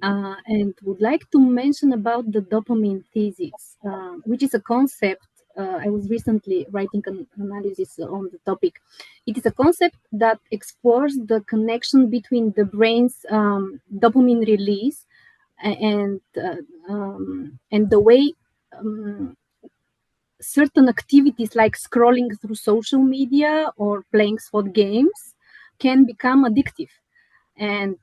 And would like to mention about the dopamine thesis, which is a concept. I was recently writing an analysis on the topic. It is a concept that explores the connection between the brain's dopamine release and the way certain activities like scrolling through social media or playing sport games can become addictive. And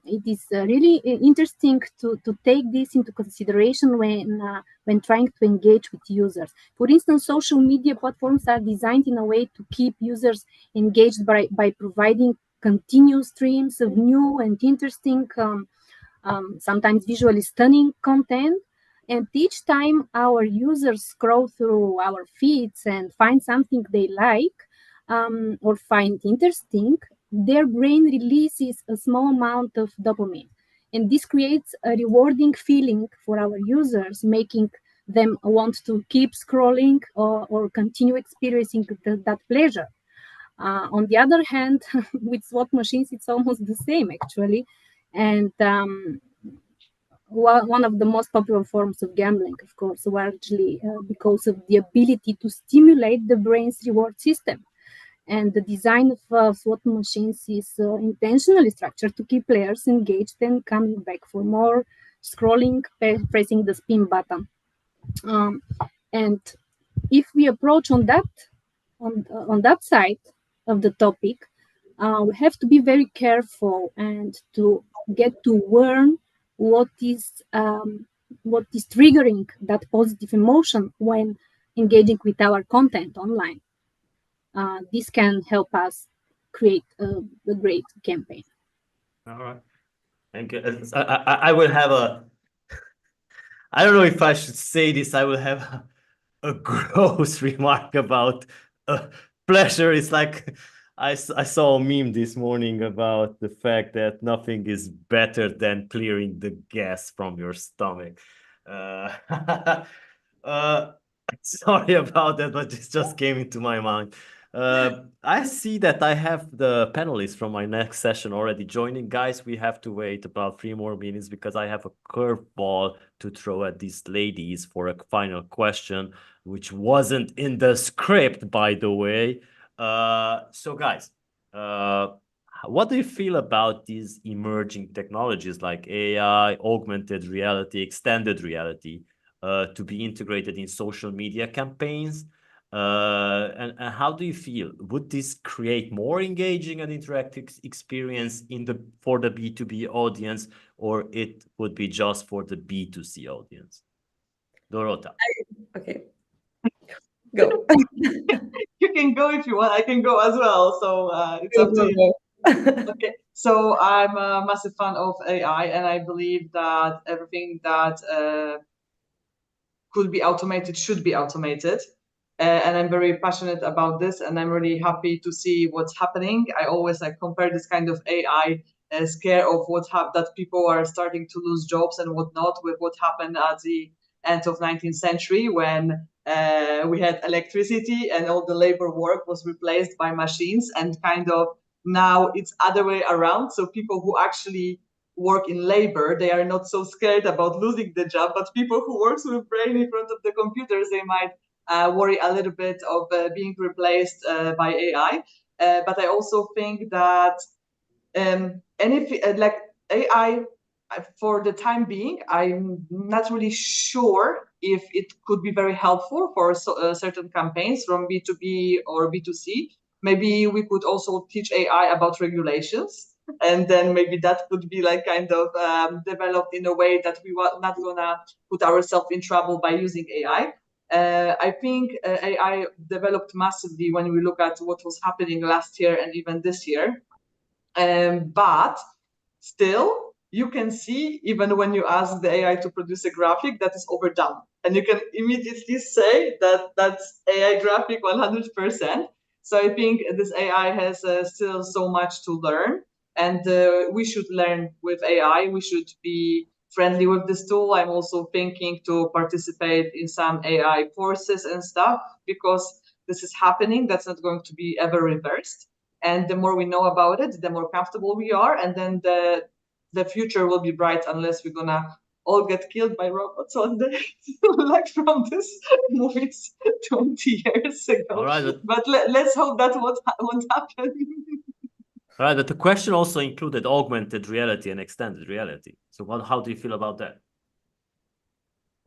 it is really interesting to take this into consideration when trying to engage with users. For instance, social media platforms are designed in a way to keep users engaged by providing continuous streams of new and interesting, sometimes visually stunning content. And each time our users scroll through our feeds and find something they like or find interesting, their brain releases a small amount of dopamine. And this creates a rewarding feeling for our users, making them want to keep scrolling or continue experiencing that pleasure. On the other hand, with slot machines, it's almost the same, actually. And one of the most popular forms of gambling, of course, largely because of the ability to stimulate the brain's reward system. And the design of slot machines is intentionally structured to keep players engaged and coming back for more, scrolling, pressing the spin button. And if we approach on that side of the topic, we have to be very careful and to get to learn what is triggering that positive emotion when engaging with our content online. This can help us create a great campaign. All right. Thank you. I will have I don't know if I should say this. I will have a gross remark about pleasure. It's like I saw a meme this morning about the fact that nothing is better than clearing the gas from your stomach. Sorry about that, but this just came into my mind. I see that I have the panelists from my next session already joining. Guys, we have to wait about 3 more minutes because I have a curveball to throw at these ladies for a final question, which wasn't in the script, by the way. So guys, what do you feel about these emerging technologies like AI, augmented reality, extended reality, to be integrated in social media campaigns? And how do you feel? Would this create more engaging and interactive experience for the B2B audience, or it would be just for the B2C audience? Dorota. Okay. Go. You can go if you want. I can go as well. So it's up to you. Okay. So I'm a massive fan of AI, and I believe that everything that could be automated should be automated. And I'm very passionate about this, and I'm really happy to see what's happening. I always compare this kind of AI scare of that people are starting to lose jobs and whatnot with what happened at the end of 19th century when we had electricity and all the labor work was replaced by machines, and kind of now it's other way around. So people who actually work in labor, they are not so scared about losing the job, but people who work with brain in front of the computers, they might worry a little bit of being replaced by AI. But I also think that like AI, for the time being, I'm not really sure if it could be very helpful for certain campaigns from B2B or B2C. Maybe we could also teach AI about regulations, and then maybe that could be like kind of developed in a way that we were not gonna put ourselves in trouble by using AI. I think AI developed massively when we look at what was happening last year and even this year. But still, you can see, even when you ask the AI to produce a graphic, that is overdone. And you can immediately say that that's AI graphic 100%. So I think this AI has still so much to learn. And we should learn with AI. We should be friendly with this tool. I'm also thinking to participate in some AI courses and stuff, because this is happening. That's not going to be ever reversed. And the more we know about it, the more comfortable we are. And then the future will be bright, unless we're gonna all get killed by robots one day, like from this movies 20 years ago. All right, but let's hope that won't happen. All right, but the question also included augmented reality and extended reality. So how do you feel about that?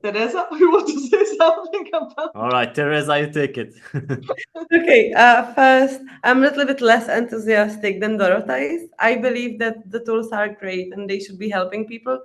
Tereza, you want to say something about? All right, Tereza, you take it. Okay, first, I'm a little bit less enthusiastic than Dorota is. I believe that the tools are great and they should be helping people,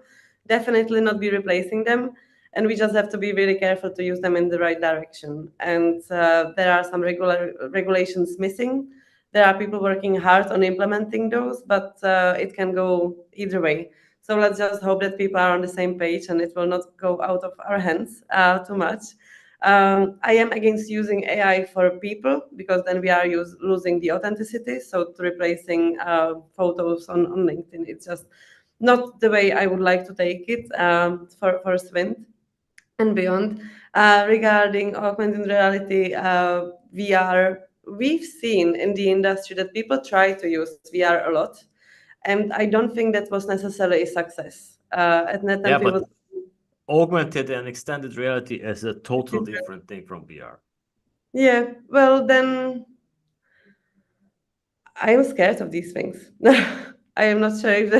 definitely not be replacing them. And we just have to be really careful to use them in the right direction. And there are some regulations missing. There are people working hard on implementing those, but it can go either way. So let's just hope that people are on the same page and it will not go out of our hands too much. I am against using AI for people, because then we are losing the authenticity. So replacing photos on LinkedIn, it's just not the way I would like to take it for Swintt and beyond. Regarding augmented reality, VR, we've seen in the industry that people try to use VR a lot. And I don't think that was necessarily a success. At NetApp, but augmented and extended reality is a total different thing from VR. Yeah, well, then I'm scared of these things. I am not sure if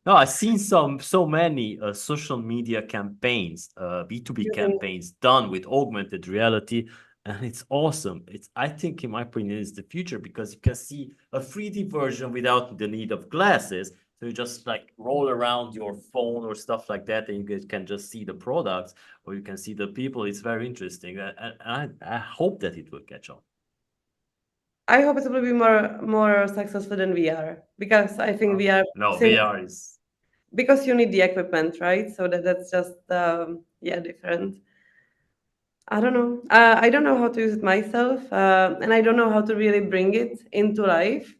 No, I've seen so many social media campaigns, B2B campaigns done with augmented reality, and it's awesome. I think, in my opinion, it's the future, because you can see a 3D version without the need of glasses. So you just like roll around your phone or stuff like that, and you can just see the products, or you can see the people. It's very interesting. I hope that it will catch on. I hope it will be more successful than VR, because I think VR. No, VR is. Because you need the equipment, right? So that's just different. I don't know. I don't know how to use it myself, and I don't know how to really bring it into life.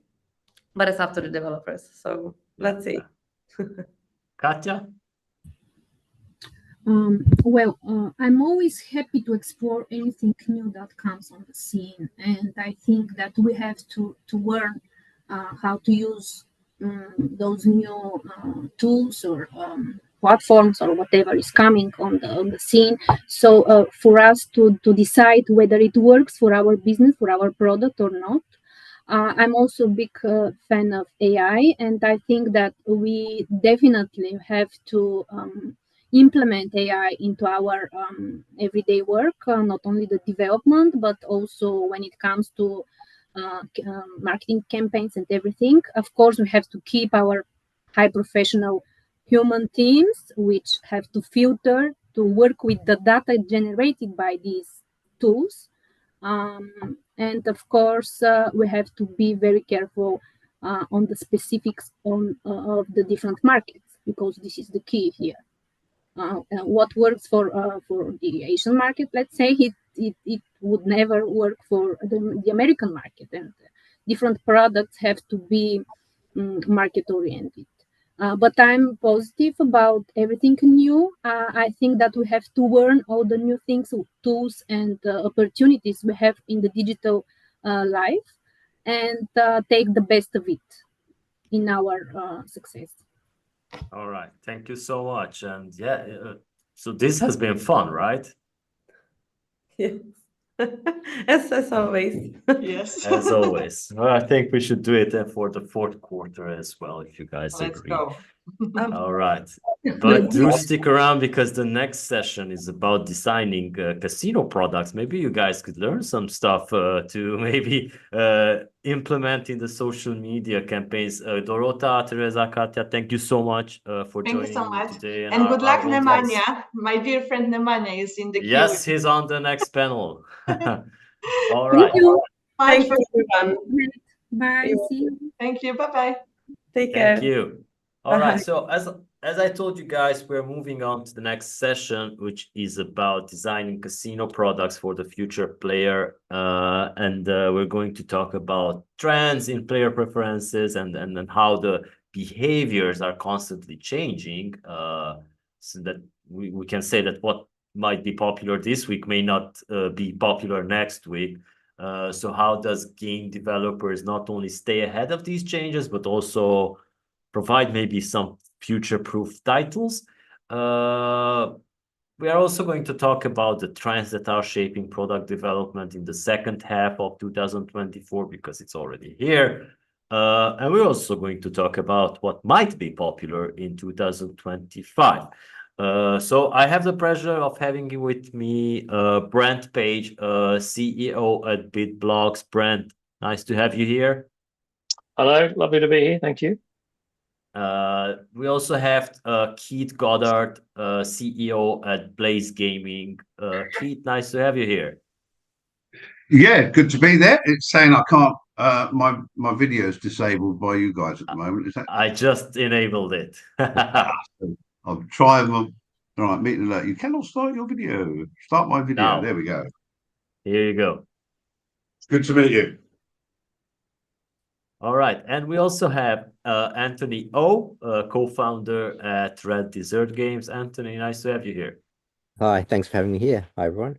But it's up to the developers. So let's see. Katya? I'm always happy to explore anything new that comes on the scene, and I think that we have to learn how to use those new tools or platforms or whatever is coming on the scene. So for us to decide whether it works for our business, for our product or not. I'm also a big fan of AI, and I think that we definitely have to implement AI into our everyday work, not only the development, but also when it comes to marketing campaigns and everything. Of course, we have to keep our high professional human teams, which have to filter to work with the data generated by these tools. And of course, we have to be very careful on the specifics of the different markets, because this is the key here. What works for the Asian market, let's say, it would never work for the American market, and different products have to be market oriented. But I'm positive about everything new. I think that we have to learn all the new things, tools, and opportunities we have in the digital life, and take the best of it in our success. All right, thank you so much. And yeah, so this has been fun, right? Yes. As always. Yes. As always. Well, I think we should do it for the fourth quarter as well, if you guys Let's agree. go. All right. But do stick around, because the next session is about designing casino products. Maybe you guys could learn some stuff to maybe implement in the social media campaigns. Dorota, Tereza, Katya, thank you so much for Thank you joining so me much. today. And good luck, our audience. Nemanja. My dear friend Nemanja is in the queue. Yes, he's on the next panel. All Thank right. you. Much Thank you, everyone. Bye. See you. Thank you. Bye-bye. Take care. Thank you. All right. Bye. So as I told you guys, we're moving on to the next session, which is about designing casino products for the future player. And we're going to talk about trends in player preferences and how the behaviors are constantly changing. So that we can say that what might be popular this week may not be popular next week. So how does game developers not only stay ahead of these changes, but also provide maybe some future-proof titles? We are also going to talk about the trends that are shaping product development in the second half of 2024, because it's already here. And we're also going to talk about what might be popular in 2025. So I have the pleasure of having with me Brandt Page, CEO at Bitblox. Brandt, nice to have you here. Hello, lovely to be here. Thank you. We also have Keith Goddard, CEO at Blaze Gaming. Keith, nice to have you here. Yeah, good to be there. It's saying I can't. My video is disabled by you guys at the moment. Is that? I just enabled it. I'll try them. All right, meeting alert. You cannot start your video. Start my video. Now. There we go. Here you go. Good to meet you. All right, and we also have Anthony O, co-founder at Red Desert Games. Anthony, nice to have you here. Hi, thanks for having me here. Hi, everyone.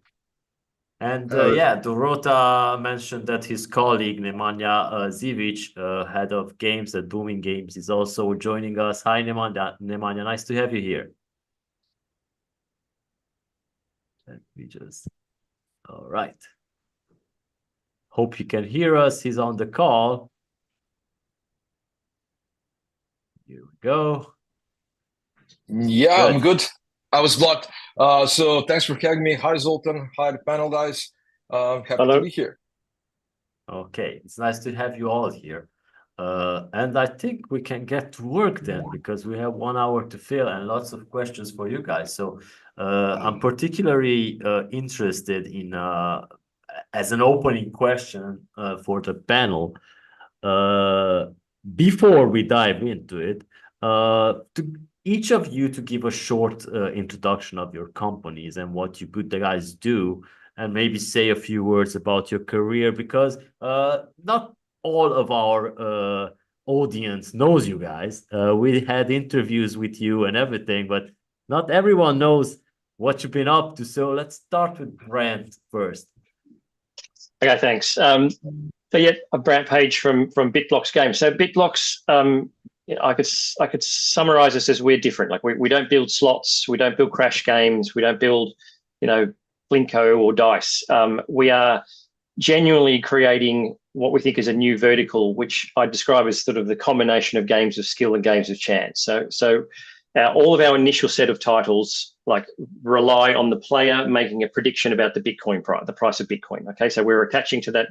And yeah, Dorota mentioned that his colleague Nemanja Živić, head of games at Booming Games, is also joining us. Hi, Nemanja, nice to have you here. Let me just, all right. Hope you can hear us. He's on the call. Here we go. Yeah, good. I'm good. I was blocked. So thanks for having me. Hi, Zoltan. Hi, the panel guys. Happy to be here. Okay, it's nice to have you all here. And I think we can get to work then, because we have 1 hour to fill and lots of questions for you guys. So I'm particularly interested in, as an opening question for the panel, before we dive into it, to each of you to give a short introduction of your companies and what you good guys do, and maybe say a few words about your career, because not all of our audience knows you guys. We had interviews with you and everything, but not everyone knows what you've been up to. So let's start with Brandt first. Okay, thanks. So yeah, a Brandt Page from Bitblox Games. So Bitblox, I could summarize this as we're different. Like we don't build slots, we don't build crash games, we don't build, Blinko or dice. We are genuinely creating what we think is a new vertical, which I describe as sort of the combination of games of skill and games of chance. So all of our initial set of titles rely on the player making a prediction about the Bitcoin price, the price of Bitcoin. Okay, so we're attaching to that.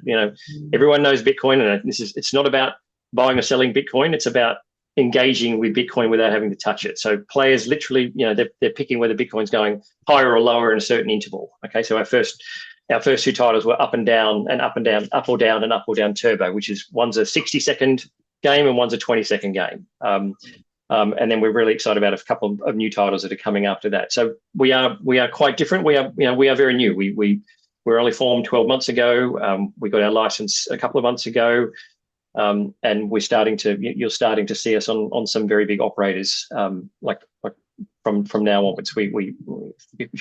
Everyone knows Bitcoin, and it's not about buying or selling Bitcoin. It's about engaging with Bitcoin without having to touch it. So players literally, they're picking whether Bitcoin's going higher or lower in a certain interval. Okay, so our first two titles were up and down and up and down, up or down and up or down turbo, which is one's a 60-second game and one's a 20-second game. And then we're really excited about a couple of new titles that are coming after that. So we are quite different. We are very new. We were only formed 12 months ago. We got our license a couple of months ago. And you're starting to see us on some very big operators, like from now onwards. We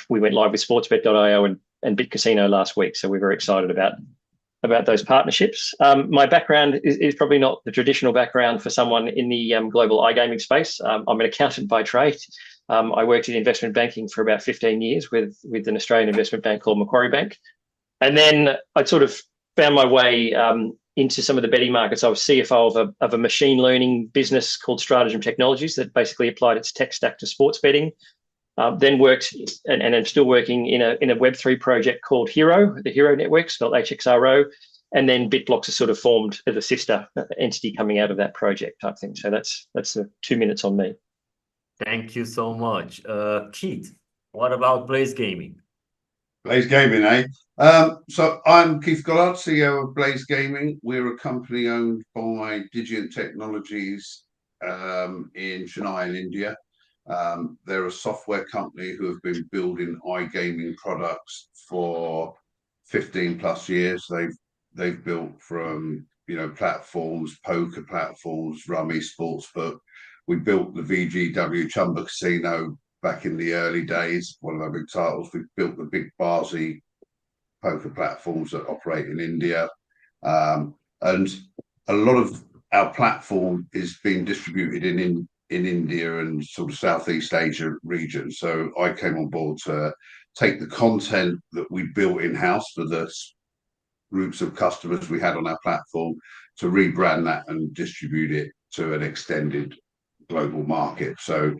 went live with sportsbet.io and BitCasino last week, so we're very excited about those partnerships. My background is probably not the traditional background for someone in the global iGaming space. I'm an accountant by trade. I worked in investment banking for about 15 years with an Australian investment bank called Macquarie Bank, and then I sort of found my way into some of the betting markets. I was CFO of a machine learning business called Stratagem Technologies that basically applied its tech stack to sports betting. Then worked and I'm still working in a Web3 project called Hero, the Hero Network, spelled HXRO. And then Bitblox is sort of formed as a sister entity coming out of that project type thing. So that's the 2 minutes on me. Thank you so much. Keith, what about Blaze Gaming? Blaze Gaming, eh? So I'm Keith Goddard, CEO of Blaze Gaming. We're a company owned by Digient Technologies in Chennai in India. They're a software company who have been building iGaming products for 15 plus years. They've built from platforms, poker platforms, rummy, sportsbook. We built the VGW Chumba Casino back in the early days, one of our big titles. We built the big Baazi poker platforms that operate in India, and a lot of our platform is being distributed in India and sort of Southeast Asia region. So I came on board to take the content that we built in-house for the groups of customers we had on our platform to rebrand that and distribute it to an extended global market. So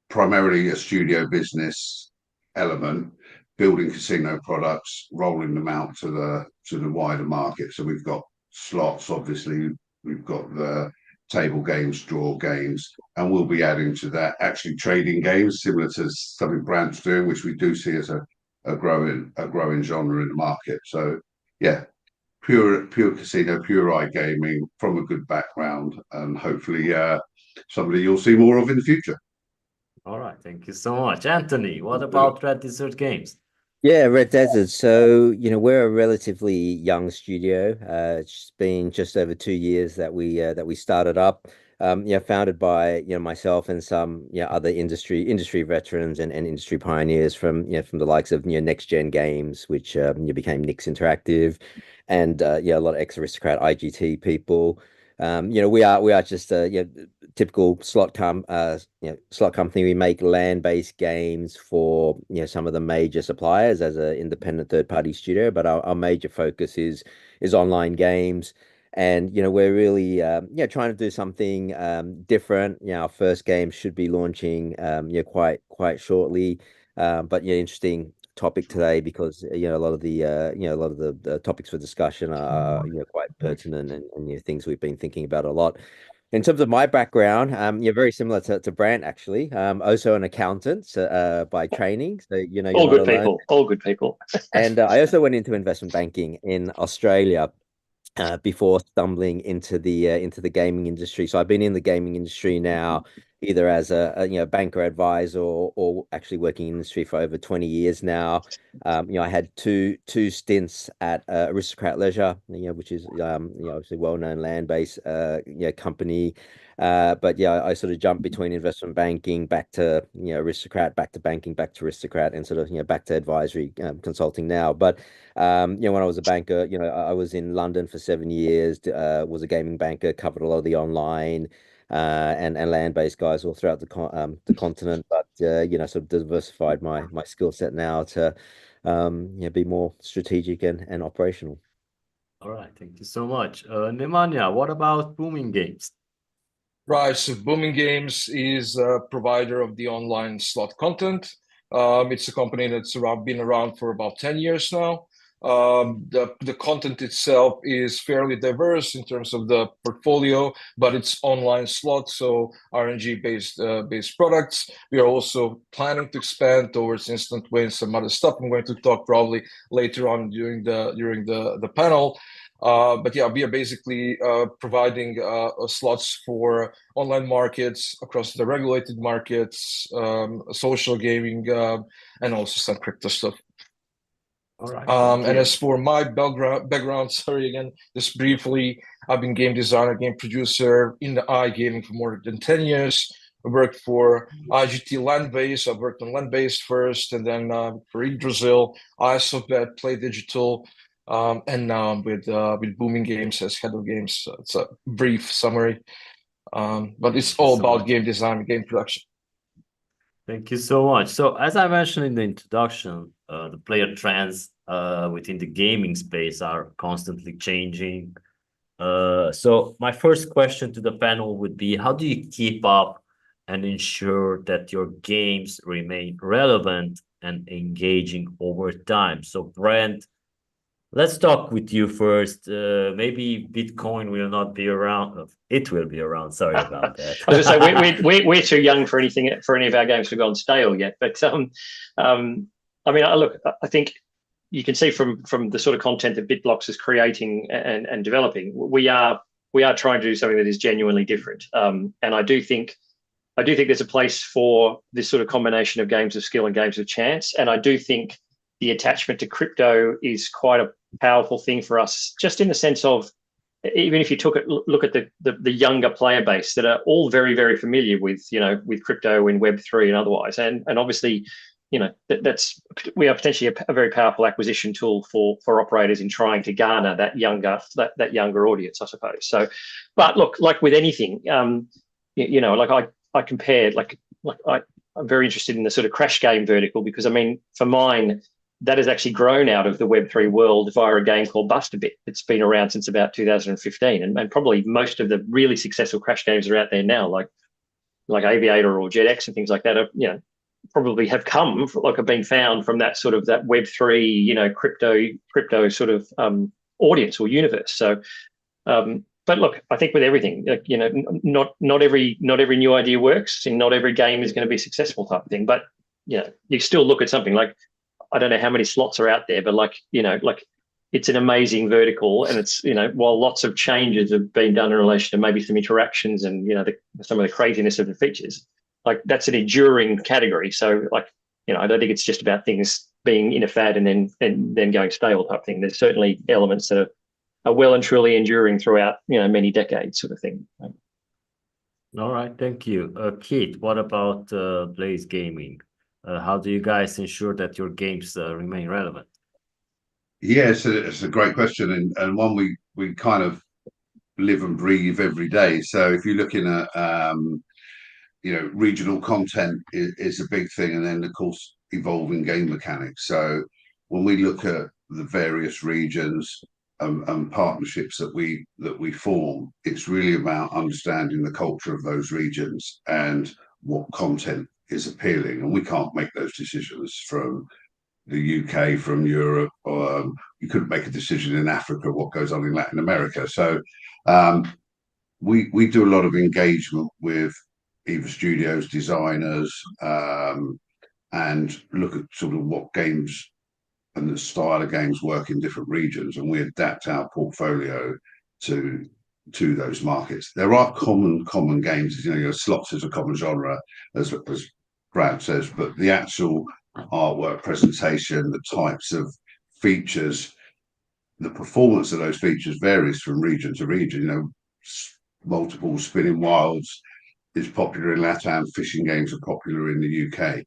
primarily a studio business element, building casino products, rolling them out to the wider market. So we've got slots, obviously, we've got the table games, draw games, and we'll be adding to that actually trading games, similar to something Brandt's doing, which we do see as a growing genre in the market. So yeah, pure casino, pure iGaming from a good background, and hopefully somebody you'll see more of in the future. All right, thank you so much. Anthony, what about Red Desert Games? Yeah, Red Desert. So, we're a relatively young studio. It's been just over 2 years that we started up. Founded by myself and some other industry veterans and industry pioneers from the likes of Next Gen Games, which became Nix Interactive, and a lot of ex-Aristocrat IGT people. We are just a typical slot company. We make land-based games for some of the major suppliers as an independent third-party studio, but our major focus is online games. And we're really trying to do something different. Our first game should be launching quite shortly. But interesting topic today because a lot of the topics for discussion are quite pertinent and things we've been thinking about a lot. In terms of my background, very similar to Brandt actually. Also an accountant by training. So all good people. And I also went into investment banking in Australia. Before stumbling into the gaming industry. So I've been in the gaming industry now either as a banker advisor or actually working in the industry for over 20 years now. I had two stints at Aristocrat Leisure, which is obviously well-known land-based company. But yeah, I sort of jumped between investment banking back to Aristocrat, back to banking, back to Aristocrat, and sort of back to advisory consulting now. But when I was a banker, I was in London for 7 years, was a gaming banker, covered a lot of the online and land-based guys all throughout the continent, but sort of diversified my skill set now to be more strategic and operational. All right, thank you so much. Nemanja, what about Booming Games? Right, so Booming Games is a provider of the online slot content. It's a company that's been around for about 10 years now. The content itself is fairly diverse in terms of the portfolio, but it's online slots, so RNG based products. We are also planning to expand towards instant win, some other stuff I'm going to talk probably later on during the panel. But yeah, we are basically providing slots for online markets across the regulated markets, social gaming, and also some crypto stuff. All right. And as for my background, sorry again, just briefly, I've been game designer, game producer in the iGaming for more than 10 years. I worked for IGT land-based. I worked on land-based first, and then for Brazil, ISOBet, Play Digital, and now I'm with Booming Games as head of games. So it's a brief summary, but it's all about game design and game production. Thank you so much. So as I mentioned in the introduction, the player trends within the gaming space are constantly changing. So my first question to the panel would be, how do you keep up and ensure that your games remain relevant and engaging over time? So Brandt, let's talk with you first. Maybe Bitcoin will not be around. It will be around. Sorry about that. I was going to say we're too young for any of our games to go on stale yet. But I mean, look, I think you can see from the sort of content that Bitblox is creating and developing, we are trying to do something that is genuinely different. And I do think there's a place for this sort of combination of games of skill and games of chance. And I do think the attachment to crypto is quite a powerful thing for us, just in the sense of, even if you look at the younger player base that are all very, very familiar with crypto in Web3 and otherwise, and obviously, we are potentially a very powerful acquisition tool for operators in trying to garner that younger audience, I suppose. So, but look, like with anything, I compared, I'm very interested in the sort of crash game vertical, because I mean, for mine, that has actually grown out of the Web3 world via a game called Bust-A-Bit. It's been around since about 2015, and probably most of the really successful crash games are out there now, like Aviator or JetX and things like that. Probably have come have been found from that sort of that Web3 crypto sort of audience or universe. So, but look, I think with everything, not every new idea works, and not every game is going to be successful type of thing. But you still look at something like, I don't know how many slots are out there, but it's an amazing vertical, and it's while lots of changes have been done in relation to maybe some interactions and some of the craziness of the features, that's an enduring category. So I don't think it's just about things being in a fad and then going stale type thing. There's certainly elements that are well and truly enduring throughout many decades, sort of thing. All right, thank you. Keith, what about Blaze Gaming? How do you guys ensure that your games remain relevant? Yeah, it's a great question, and one we kind of live and breathe every day. So if you're looking at regional content is a big thing, and then of course evolving game mechanics. So when we look at the various regions and partnerships that we form, it's really about understanding the culture of those regions and what content is appealing. And we can't make those decisions from the UK, from Europe, or you couldn't make a decision in Africa what goes on in Latin America. So we do a lot of engagement with either studios, designers, and look at sort of what games and the style of games work in different regions, and we adapt our portfolio to to those markets. There are common games. You know, your slots is a common genre, as Brandt says, but the actual artwork presentation, the types of features, the performance of those features varies from region to region. You know, multiple spinning wilds is popular in LATAM. Fishing games are popular in the UK.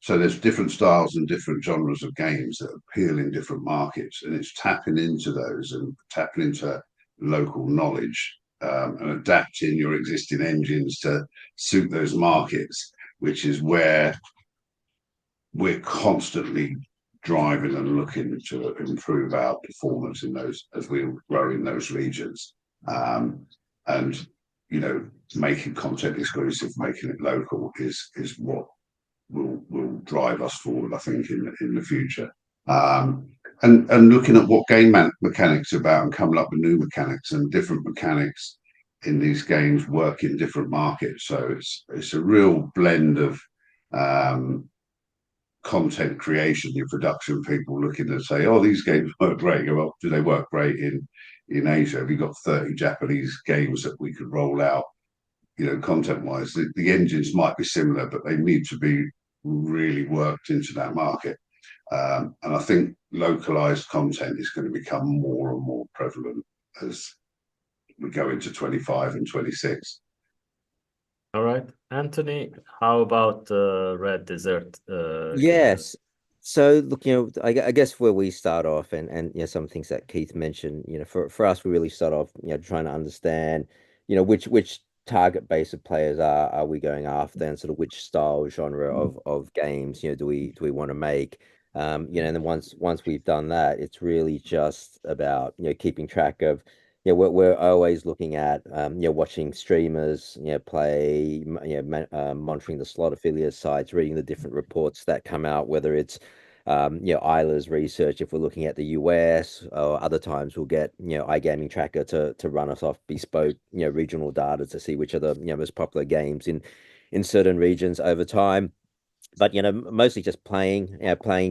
So there's different styles and different genres of games that appeal in different markets, and it's tapping into those and tapping into local knowledge and adapting your existing engines to suit those markets, which is where we're constantly driving and looking to improve our performance in those as we grow in those regions. And you know, making content exclusive, making it local is what will drive us forward, I think, in the future. And looking at what game mechanics are about and coming up with new mechanics, and different mechanics in these games work in different markets. So it's a real blend of content creation, your production people looking to say, oh, these games work great. Well, do they work great in Asia? Have you got 30 Japanese games that we could roll out? You know, content-wise, the engines might be similar, but they need to be really worked into that market. And I think localized content is going to become more and more prevalent as we go into 25 and 26. All right, Anthony, how about Red Desert? Yes. So look, you know, I guess where we start off, and you know, some things that Keith mentioned, you know, for us, we really start off, you know, trying to understand, you know, which target base of players are we going after, and sort of which style genre of games, you know, do we want to make. You know, and then once we've done that, it's really just about, you know, keeping track of, you know, we're always looking at, you know, watching streamers, you know, play, you know, monitoring the slot affiliate sites, reading the different reports that come out, whether it's, you know, Isla's research if we're looking at the US, or other times we'll get, you know, iGaming Tracker to run us off bespoke, you know, regional data to see which are the, you know, most popular games in certain regions over time. But, you know, mostly just playing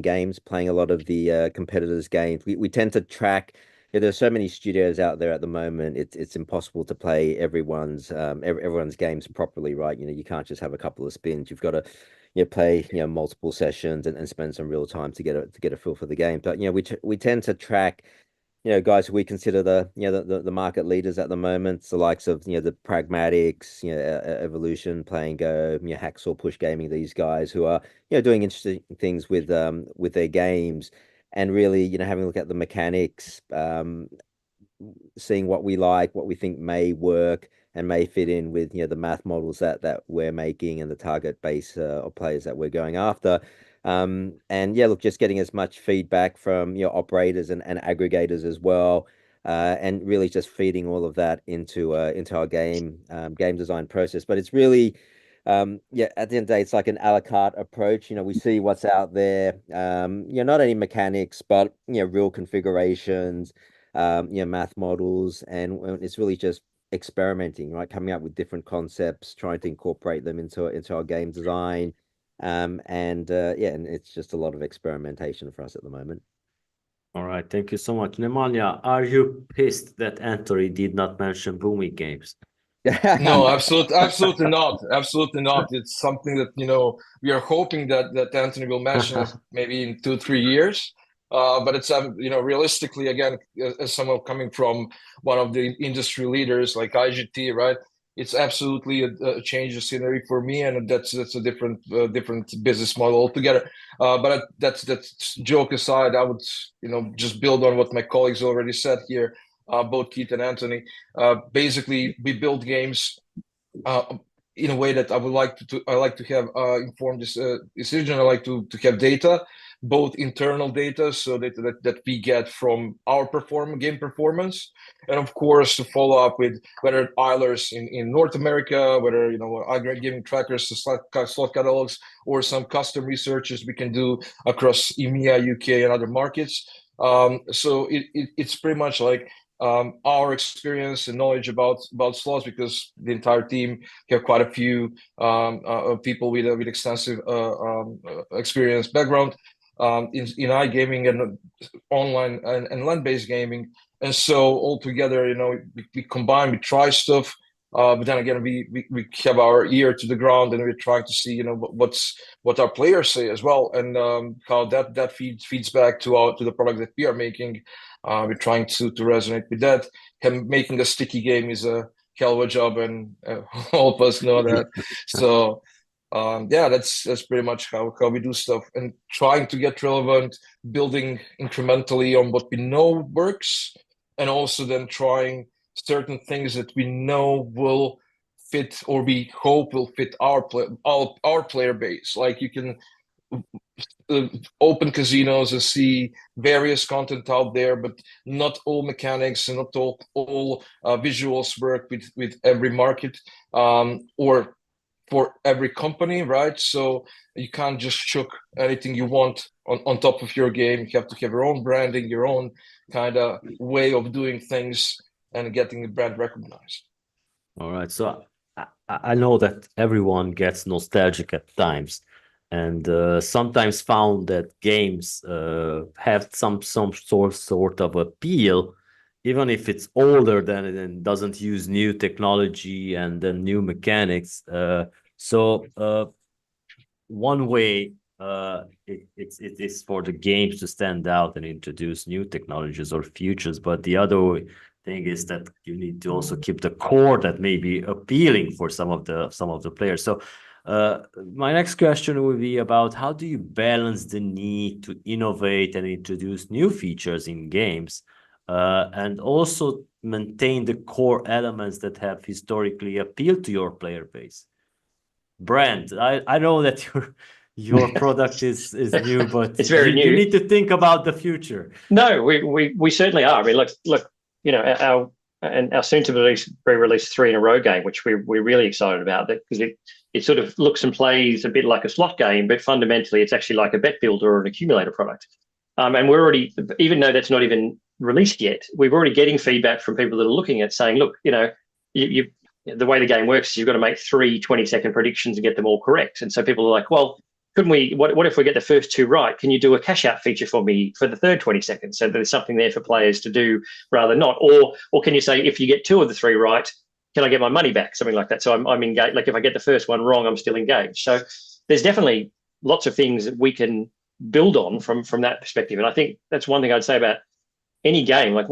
games, playing a lot of the competitors' games. We tend to track. Yeah, there's so many studios out there at the moment. It's impossible to play everyone's games properly, right? You know, you can't just have a couple of spins. You've got to, you know, play, you know, multiple sessions and spend some real time to get a feel for the game. But, you know, we tend to track, you know, guys who we consider the, you know, the market leaders at the moment, the likes of, you know, the Pragmatics, you know, Evolution, Playing Go, you know, Hacksaw, Push Gaming, these guys who are, you know, doing interesting things with their games, and really, you know, having a look at the mechanics, seeing what we like, what we think may work and may fit in with, you know, the math models that we're making and the target base of players that we're going after. And yeah, look, just getting as much feedback from, you know, operators and aggregators as well, and really just feeding all of that into our game design process. But it's really, yeah, at the end of the day, it's like an a la carte approach. You know, we see what's out there, you know, not only mechanics, but, you know, real configurations, you know, math models, and it's really just experimenting, right? Coming up with different concepts, trying to incorporate them into our game design. Yeah, and it's just a lot of experimentation for us at the moment. All right, thank you so much. Nemanja, are you pissed that Anthony did not mention booming games? No, absolutely not. Absolutely not. It's something that, you know, we are hoping that Anthony will mention it maybe in 2-3 years. But it's, you know, realistically, again, as someone coming from one of the industry leaders like IGT, right? It's absolutely a change of scenery for me, and that's a different business model altogether. But that's joke aside, I would, you know, just build on what my colleagues already said here, both Keith and Anthony. Basically, we build games in a way that I like to have informed this decision. I like to have data, both internal data, so that we get from our game performance, and of course to follow up with whether Eilers in North America, whether, you know, iGaming Trackers, slot catalogs, or some custom researches we can do across EMEA, UK, and other markets. So it's pretty much like our experience and knowledge about slots, because the entire team have quite a few people with extensive experience background. in iGaming and online and land-based gaming. And so all together, we combine, we try stuff, but then again, we have our ear to the ground and we're trying to see, what our players say as well, and how that feeds back to the product that we are making. We're trying to resonate with that. And making a sticky game is a hell of a job, and all of us know that. So that's pretty much how we do stuff, and trying to get relevant, building incrementally on what we know works, and also then trying certain things that we know will fit, or we hope will fit our player base. Like you can open casinos and see various content out there, but not all mechanics and not all visuals work with every market, or for every company, right? So you can't just chuck anything you want on top of your game. You have to have your own branding, your own kind of way of doing things, and getting the brand recognized. All right. So I know that everyone gets nostalgic at times, and sometimes found that games have some sort of appeal, even if it's older than it and doesn't use new technology and then new mechanics. So one way it is for the games to stand out and introduce new technologies or features, but the other thing is that you need to also keep the core that may be appealing for some of the players. So my next question will be about how do you balance the need to innovate and introduce new features in games, and also maintain the core elements that have historically appealed to your player base? Brandt, I know that your product is new, but it's very new. You need to think about the future. No, we certainly are. I mean, look, our soon-to-be-released 3 in a row game, which we're really excited about, because it sort of looks and plays a bit like a slot game, but fundamentally it's actually like a bet builder or an accumulator product. And we're already, even though that's not even released yet, we're already getting feedback from people that are looking at saying, look, you the way the game works is you've got to make 3 20-second predictions and get them all correct. And so people are like, well, couldn't we, what if we get the first 2 right? Can you do a cash out feature for me for the third 20 seconds? So there's something there for players to do rather not. Or can you say, if you get 2 of the 3 right, can I get my money back? Something like that. So I'm engaged. Like if I get the first one wrong, I'm still engaged. So there's definitely lots of things that we can build on from that perspective. And I think that's one thing I'd say about any game, like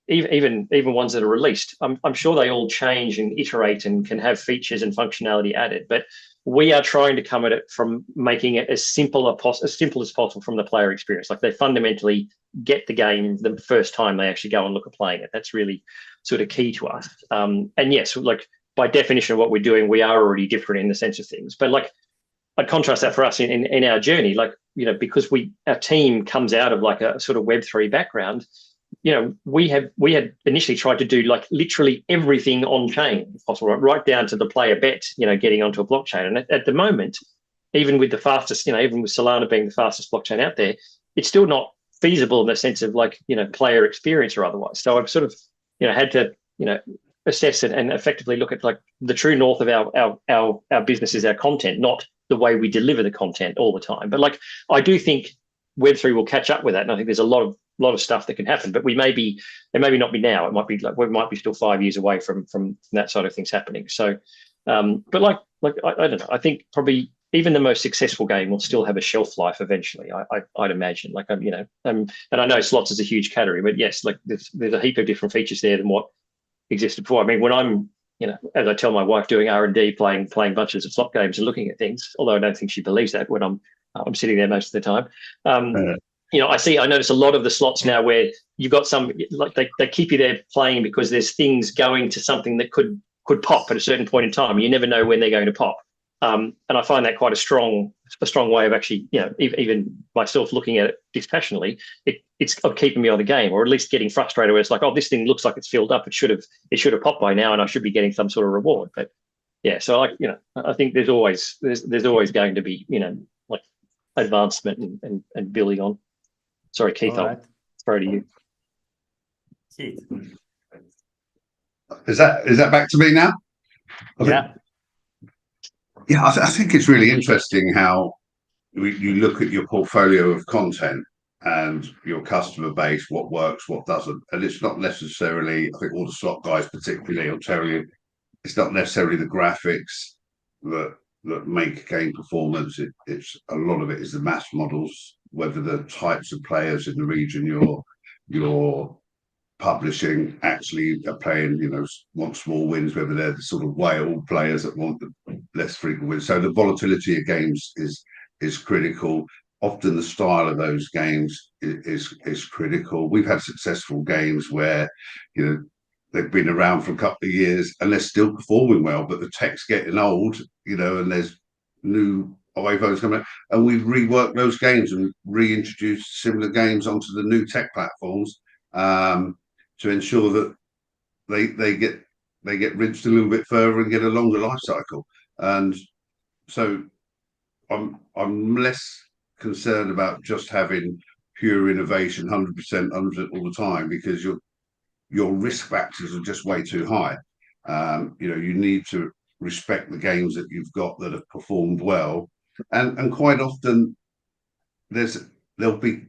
even ones that are released. I'm sure they all change and iterate and can have features and functionality added, but we are trying to come at it from making it as simple as possible from the player experience. Like they fundamentally get the game the first time they actually go and look at playing it. That's really sort of key to us. And yes, like by definition of what we're doing, we are already different in the sense of things. But like I'd contrast that for us in our journey, like, because our team comes out of like a sort of Web3 background. We had initially tried to do like literally everything on chain if possible, right down to the player bet, getting onto a blockchain. And at the moment, even with the fastest, even with Solana being the fastest blockchain out there, it's still not feasible in the sense of like, player experience or otherwise. So I've sort of, had to, assess it and effectively look at like the true north of our business is our content, not the way we deliver the content all the time. But like, I do think Web3 will catch up with that. And I think there's a lot of stuff that can happen, but it may not be now. It might be like we might be still 5 years away from that side of things happening. So, but like I don't know. I think probably even the most successful game will still have a shelf life eventually. I'd imagine. Like and I know slots is a huge category, but yes, like there's a heap of different features there than what existed before. I mean, when I'm as I tell my wife, doing R&D, playing bunches of slot games and looking at things, although I don't think she believes that when I'm sitting there most of the time. I notice a lot of the slots now where you've got some, like they keep you there playing because there's things going to something that could pop at a certain point in time. You never know when they're going to pop. And I find that quite a strong way of actually, even myself looking at it dispassionately, it's of keeping me on the game, or at least getting frustrated where it's like, oh, this thing looks like it's filled up. It should have popped by now and I should be getting some sort of reward. But yeah, so I think there's always going to be, like advancement and building on. Sorry, Keith, I'll throw to you. Keith. Is that back to me now? Yeah. Yeah, I think it's really interesting how you look at your portfolio of content and your customer base, what works, what doesn't, and it's not necessarily. I think all the slot guys, particularly, will tell you it's not necessarily the graphics that make game performance. It's a lot of it is the mass models, whether the types of players in the region you're publishing actually are playing, want small wins, whether they're the sort of whale players that want the less frequent wins. So the volatility of games is critical. Often the style of those games is critical. We've had successful games where, they've been around for a couple of years and they're still performing well, but the tech's getting old, and there's new iPhones coming out, and we've reworked those games and reintroduced similar games onto the new tech platforms to ensure that they get rinsed a little bit further and get a longer life cycle. And so I'm less concerned about just having pure innovation 100% all the time, because your risk factors are just way too high. You need to respect the games that you've got that have performed well, and quite often there'll be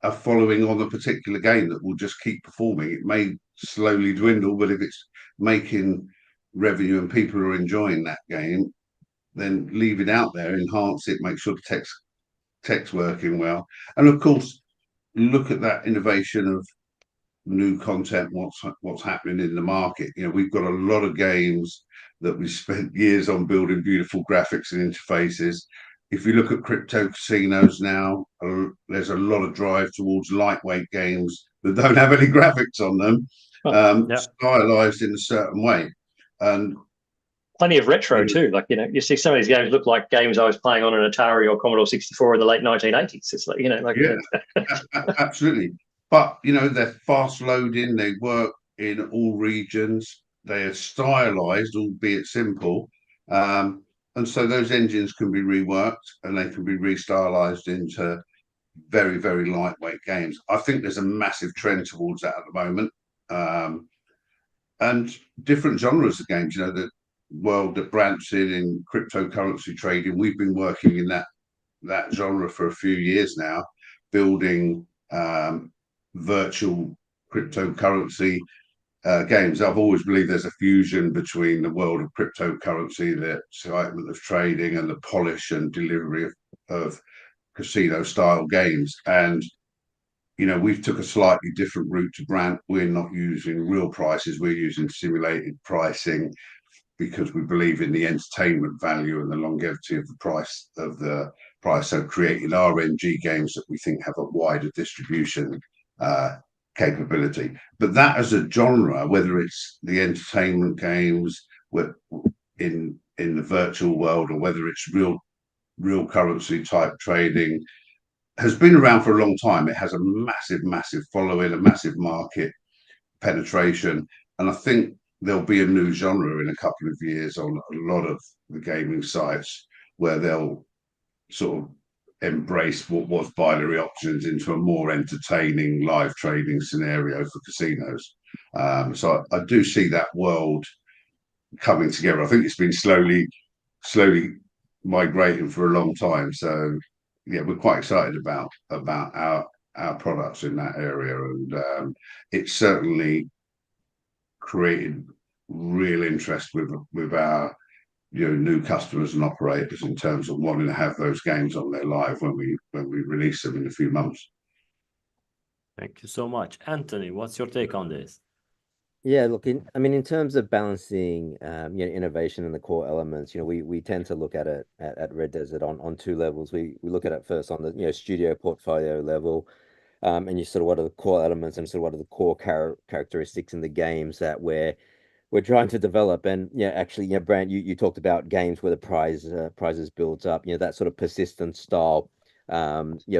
a following on a particular game that will just keep performing. It may slowly dwindle, but if it's making revenue and people are enjoying that game, then leave it out there, enhance it, make sure the tech's working well, and of course look at that innovation of new content, what's happening in the market. We've got a lot of games that we spent years on building beautiful graphics and interfaces. If you look at crypto casinos now, there's a lot of drive towards lightweight games that don't have any graphics on them, stylized in a certain way. And plenty of retro too. Like, you see some of these games look like games I was playing on an Atari or Commodore 64 in the late 1980s. It's like, absolutely. But, they're fast loading, they work in all regions, they are stylized, albeit simple. And so those engines can be reworked and they can be restylized into very, very lightweight games. I think there's a massive trend towards that at the moment. And different genres of games, the world that Brandt's in cryptocurrency trading, we've been working in that genre for a few years now, building virtual cryptocurrency games. I've always believed there's a fusion between the world of cryptocurrency, the excitement of trading, and the polish and delivery of casino style games. And we've took a slightly different route to Brandt. We're not using real prices, we're using simulated pricing, because we believe in the entertainment value and the longevity of the price so creating RNG games that we think have a wider distribution capability. But that as a genre, whether it's the entertainment games in the virtual world or whether it's real currency type trading, has been around for a long time. It has a massive following, a massive market penetration, and I think there'll be a new genre in a couple of years on a lot of the gaming sites where they'll sort of embrace what was binary options into a more entertaining live trading scenario for casinos. So I do see that world coming together. I think it's been slowly migrating for a long time. So yeah, we're quite excited about our products in that area, and it's certainly created real interest with our new customers and operators in terms of wanting to have those games on their live when we release them in a few months. Thank you so much. Anthony, what's your take on this? Yeah, look, in terms of balancing innovation and the core elements, we tend to look at it at Red Desert on two levels. We look at it first on the studio portfolio level, and sort of what are the core elements and sort of what are the core characteristics in the games that we're trying to develop. And actually, Brandt, you talked about games where the prizes builds up, that sort of persistent style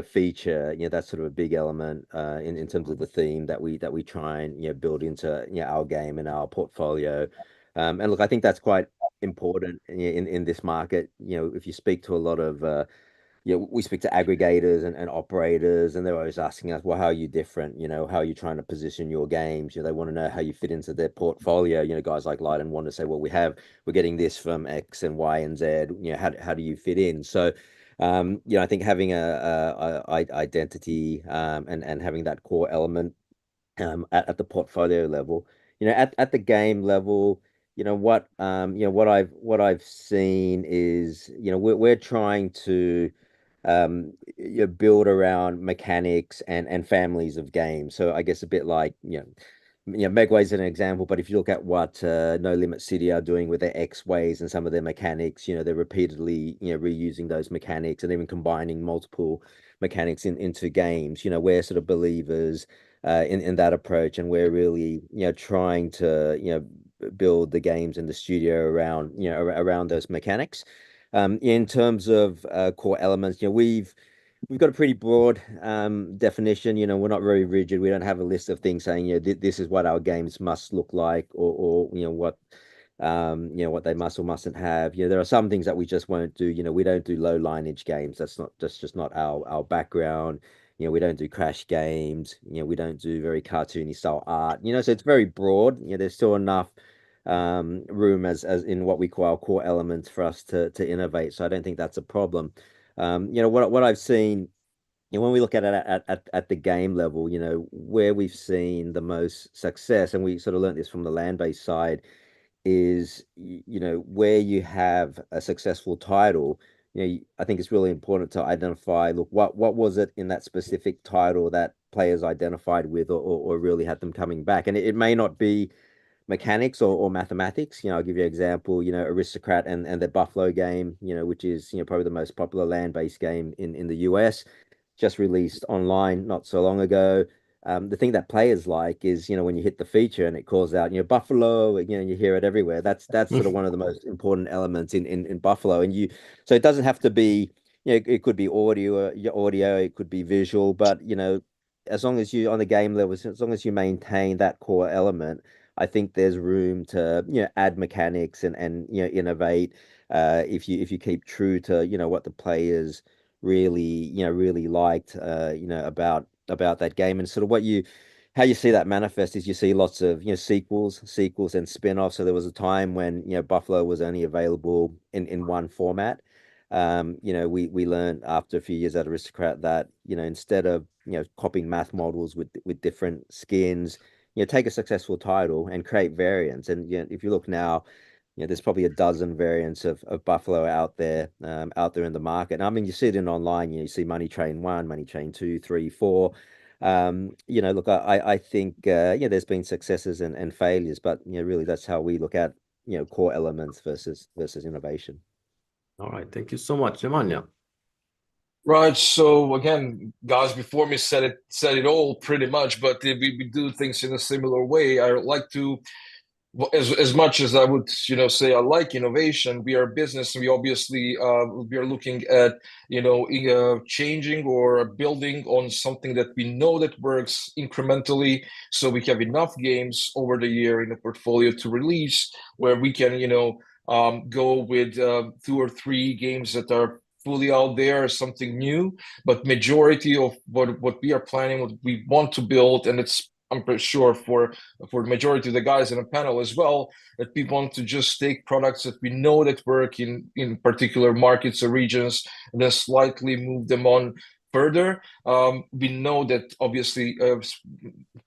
feature, that's sort of a big element in terms of the theme that we try and build into our game and our portfolio. And look, I think that's quite important in this market. If you speak to a lot of we speak to aggregators and operators, and they're always asking us, well, how are you different? How are you trying to position your games? They want to know how you fit into their portfolio. Guys like Leiden want to say, well, we're getting this from X and Y and Z. How do you fit in? So I think having a identity and having that core element at the portfolio level, at the game level, what I've seen is, we're trying to build around mechanics and families of games. So I guess a bit like, Megway is an example, but if you look at what No Limit City are doing with their X-Ways and some of their mechanics, they're repeatedly, reusing those mechanics and even combining multiple mechanics into games. We're sort of believers in that approach, and we're really, trying to, build the games in the studio around, around those mechanics. In terms of core elements, we've got a pretty broad definition. We're not very rigid. We don't have a list of things saying, this is what our games must look like, or what what they must or mustn't have. There are some things that we just won't do. We don't do low lineage games. That's just not our background. We don't do crash games. We don't do very cartoony style art. So it's very broad. There's still enough room as in what we call our core elements for us to innovate. So I don't think that's a problem. What I've seen, when we look at it at the game level, where we've seen the most success, and we sort of learned this from the land-based side, is, where you have a successful title, I think it's really important to identify, look, what was it in that specific title that players identified with, or really had them coming back. And it may not be mechanics or mathematics. I'll give you an example, Aristocrat and the Buffalo game, which is, probably the most popular land-based game in the US, just released online not so long ago. The thing that players like is, when you hit the feature and it calls out, Buffalo, you hear it everywhere. That's sort of one of the most important elements in Buffalo. And so it doesn't have to be, it could be audio, it could be visual, but, as long as you, on the game level, as long as you maintain that core element, I think there's room to, add mechanics and innovate, if you keep true to, what the players really liked, about that game. And sort of how you see that manifest is you see lots of, sequels and spin-offs. So there was a time when, Buffalo was only available in one format. We learned after a few years at Aristocrat that, instead of, copying math models with different skins, take a successful title and create variants. And if you look now, there's probably a dozen variants of Buffalo out there in the market. And I mean, you see it in online. You see Money Train 1, Money Train 2, 3, 4. Look, I think there's been successes and failures, but really that's how we look at core elements versus innovation. All right, thank you so much, Nemanja. Right. So again, guys before me said it all pretty much, but we do things in a similar way. I like to, as much as I would, say I like innovation, we are a business, and we obviously we are looking at, changing or building on something that we know that works incrementally. So we have enough games over the year in the portfolio to release where we can, go with 2 or 3 games that are fully out there, something new. But majority of what we are planning, what we want to build, and I'm pretty sure for the majority of the guys in the panel as well, that we want to just take products that we know that work in particular markets or regions, and then slightly move them on further. We know that obviously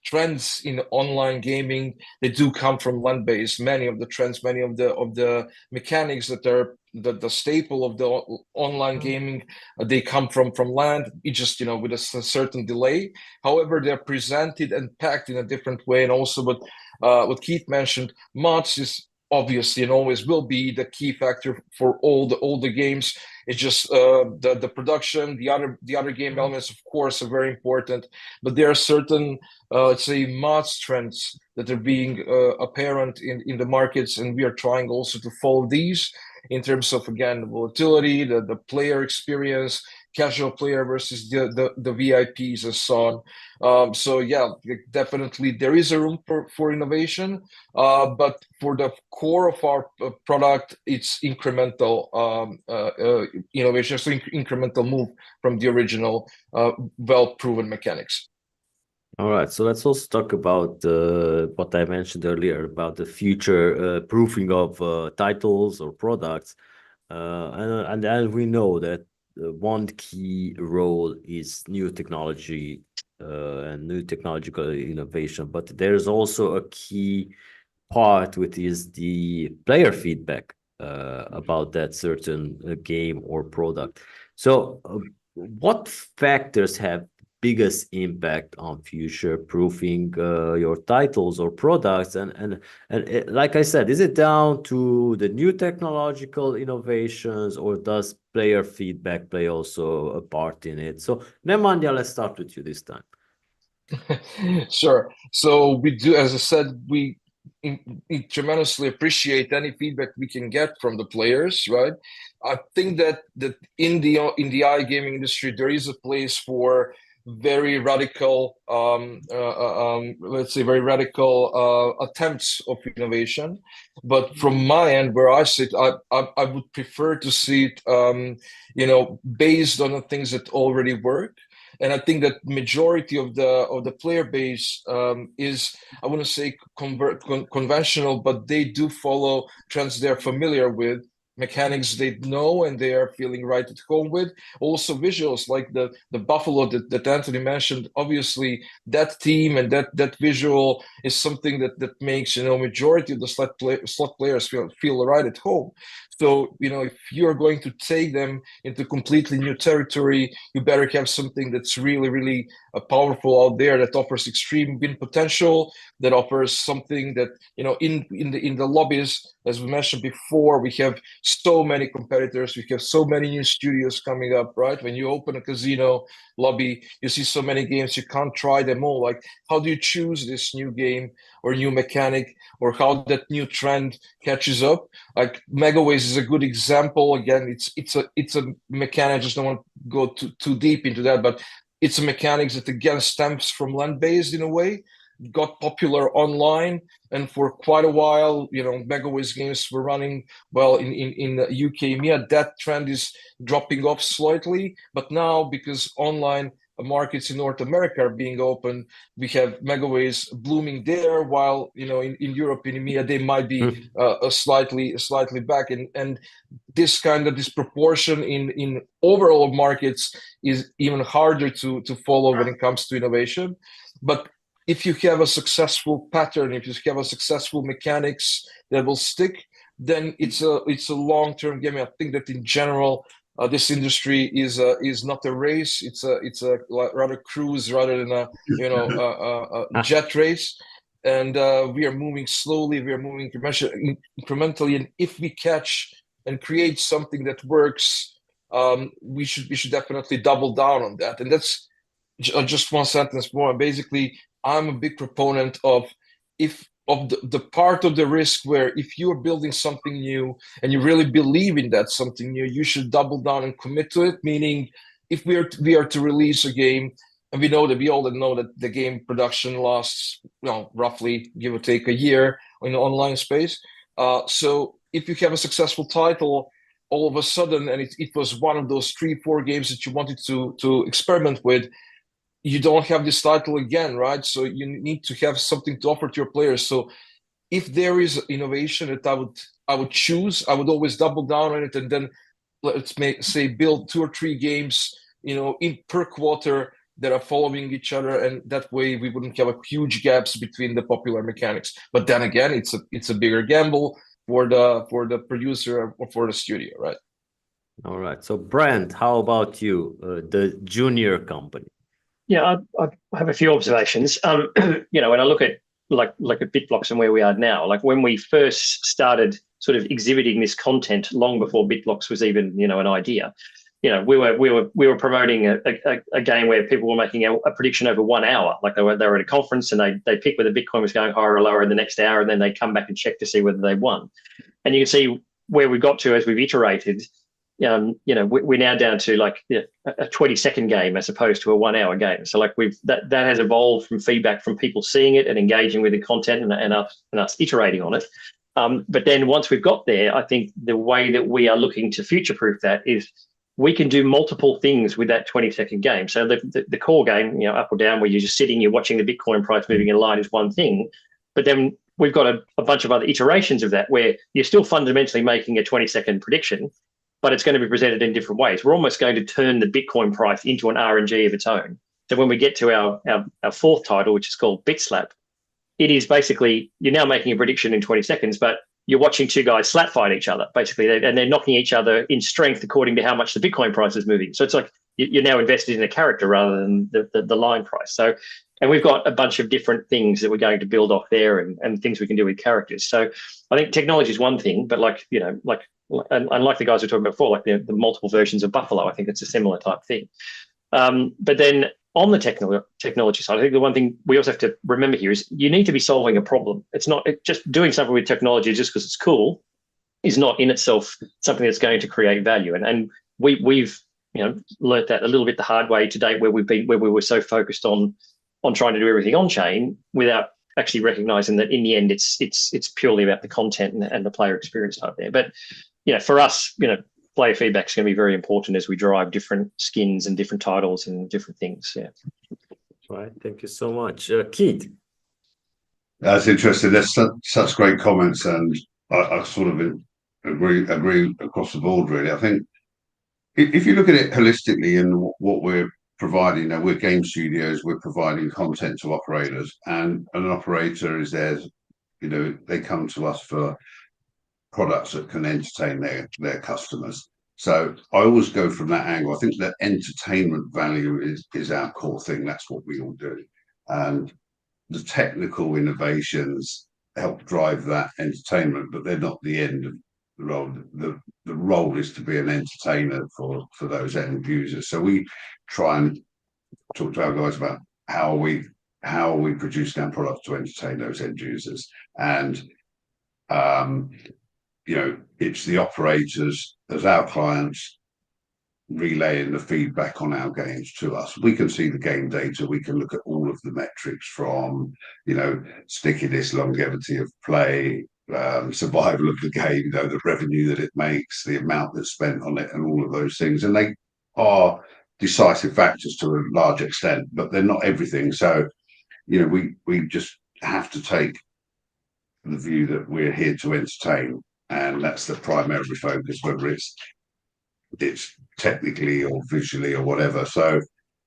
trends in online gaming, they do come from land-based. Many of the trends, many of the mechanics that are the staple of the online gaming, they come from land. It just, with a certain delay. However, they're presented and packed in a different way. And also what Keith mentioned, mods is obviously and always will be the key factor for all the games. It's just the production, the other game elements, of course, are very important. But there are certain, let's say, mods trends that are being apparent in the markets, and we are trying also to follow these in terms of, again, volatility, the player experience, casual player versus the VIPs and so on. So yeah, definitely there is a room for innovation, but for the core of our product, it's incremental innovation, so incremental move from the original well-proven mechanics. All right, so let's also talk about what I mentioned earlier about the future proofing of titles or products. And we know that one key role is new technology and new technological innovation, but there's also a key part, which is the player feedback about that certain game or product. So what factors have biggest impact on future proofing your titles or products? And like I said, is it down to the new technological innovations, or does player feedback play also a part in it? So Nemanja, let's start with you this time. Sure. So we do, as I said, we tremendously appreciate any feedback we can get from the players, right? I think that in the iGaming industry, there is a place for very radical, let's say, very radical attempts of innovation. But from my end, where I sit, I would prefer to see it, based on the things that already work. And I think that majority of the player base is, I wouldn't say conventional, but they do follow trends they're familiar with, mechanics they know and they are feeling right at home with. Also visuals like the buffalo that Anthony mentioned. Obviously, that theme and that visual is something that makes majority of the slot players feel right at home. So, if you're going to take them into completely new territory, you better have something that's really, really powerful out there, that offers extreme win potential, that offers something that, in the lobbies, as we mentioned before, we have so many competitors, we have so many new studios coming up, right? When you open a casino lobby, you see so many games, you can't try them all. Like, how do you choose this new game or new mechanic, or how that new trend catches up? Like Megaways is a good example. Again, it's a mechanic. I just don't want to go too deep into that, but it's a mechanics that again stems from land-based in a way, got popular online, and for quite a while, Megaways games were running well in the UK EMEA. That trend is dropping off slightly, but now because online markets in North America are being open, we have Megaways blooming there, while in Europe, in EMEA, they might be slightly back, and this kind of disproportion in overall markets is even harder to follow when it comes to innovation. But if you have a successful pattern, if you have a successful mechanics that will stick, then it's a long-term game. I think that in general, this industry is not a race. It's a rather cruise rather than a jet race. And we are moving slowly. We are moving incrementally. And if we catch and create something that works, we should definitely double down on that. And that's just one sentence more. Basically, I'm a big proponent of the part of the risk where if you are building something new and you really believe in that something new, you should double down and commit to it. Meaning, if we are to release a game, and we all know that the game production lasts roughly, give or take, a year in the online space. So if you have a successful title all of a sudden, and it was one of those 3-4 games that you wanted to experiment with, you don't have this title again, right? So you need to have something to offer to your players. So if there is innovation that I would choose, I would always double down on it, and then let's say build 2 or 3 games, in per quarter that are following each other, and that way we wouldn't have a huge gaps between the popular mechanics. But then again, it's a bigger gamble for the producer or for the studio, right? All right. So Brandt, how about you, the junior company? Yeah, I have a few observations. When I look at like at Bitblox and where we are now, like when we first started sort of exhibiting this content long before Bitblox was even an idea, we were promoting a game where people were making a prediction over 1 hour. Like they were at a conference and they pick whether Bitcoin was going higher or lower in the next hour, and then they come back and check to see whether they won. And you can see where we got to as we've iterated. We're now down to like a 20-second game as opposed to a 1 hour game. So like that has evolved from feedback from people seeing it and engaging with the content and us iterating on it. But then once we've got there, I think the way that we are looking to future-proof that is we can do multiple things with that 20-second game. So the core game, up or down, where you're just sitting, you're watching the Bitcoin price moving in line, is one thing. But then we've got a bunch of other iterations of that where you're still fundamentally making a 20-second prediction, but it's going to be presented in different ways. We're almost going to turn the Bitcoin price into an RNG of its own. So when we get to our fourth title, which is called BitSlap, it is basically, you're now making a prediction in 20 seconds, but you're watching two guys slap fight each other, basically, and they're knocking each other in strength according to how much the Bitcoin price is moving. So it's like you're now invested in a character rather than the line price. So, and we've got a bunch of different things that we're going to build off there, and things we can do with characters. So I think technology is one thing, but like the guys we were talking about before, like the multiple versions of Buffalo, I think it's a similar type thing. But then on the technology side, I think the one thing we also have to remember here is you need to be solving a problem. It's not just doing something with technology just because it's cool is not in itself something that's going to create value. And we've learnt that a little bit the hard way to date, where we were so focused on trying to do everything on chain without actually recognizing that in the end it's purely about the content and the player experience type there. But for us, player feedback is going to be very important as we drive different skins and different titles and different things. Yeah. Right. Thank you so much, Keith. That's interesting. There's such great comments, and I sort of agree across the board. Really, I think if you look at it holistically and what we're providing, we're game studios. We're providing content to operators, and an operator is there. They come to us for products that can entertain their customers. So I always go from that angle. I think that entertainment value is our core thing. That's what we all do, and the technical innovations help drive that entertainment, but they're not the end of the role. The role is to be an entertainer for those end users. So we try and talk to our guys about how are we producing our products to entertain those end users, and it's the operators as our clients relaying the feedback on our games to us. We can see the game data. We can look at all of the metrics from, stickiness, longevity of play, survival of the game, the revenue that it makes, the amount that's spent on it, and all of those things. And they are decisive factors to a large extent, but they're not everything. So, we just have to take the view that we're here to entertain, and that's the primary focus, whether it's technically or visually or whatever. So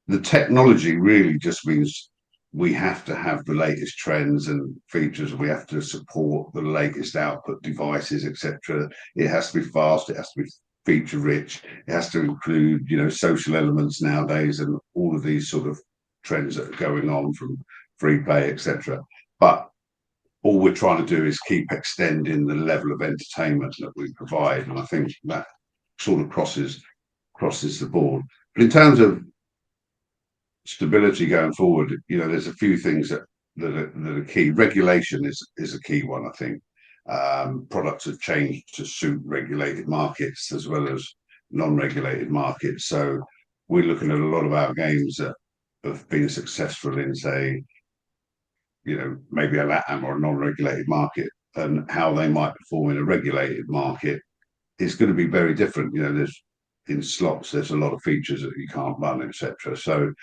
the technology really just means we have to have the latest trends and features. We have to support the latest output devices, etc. It has to be fast. It has to be feature rich. It has to include, social elements nowadays, and all of these sort of trends that are going on from free play, etc. But all we're trying to do is keep extending the level of entertainment that we provide, and I think that sort of crosses the board. But in terms of stability going forward, there's a few things that are key. Regulation is a key one, I think. Products have changed to suit regulated markets as well as non-regulated markets. So we're looking at a lot of our games that have been successful in, say, maybe a LATAM or a non-regulated market, and how they might perform in a regulated market is going to be very different. In slots, there's a lot of features that you can't run, etc. So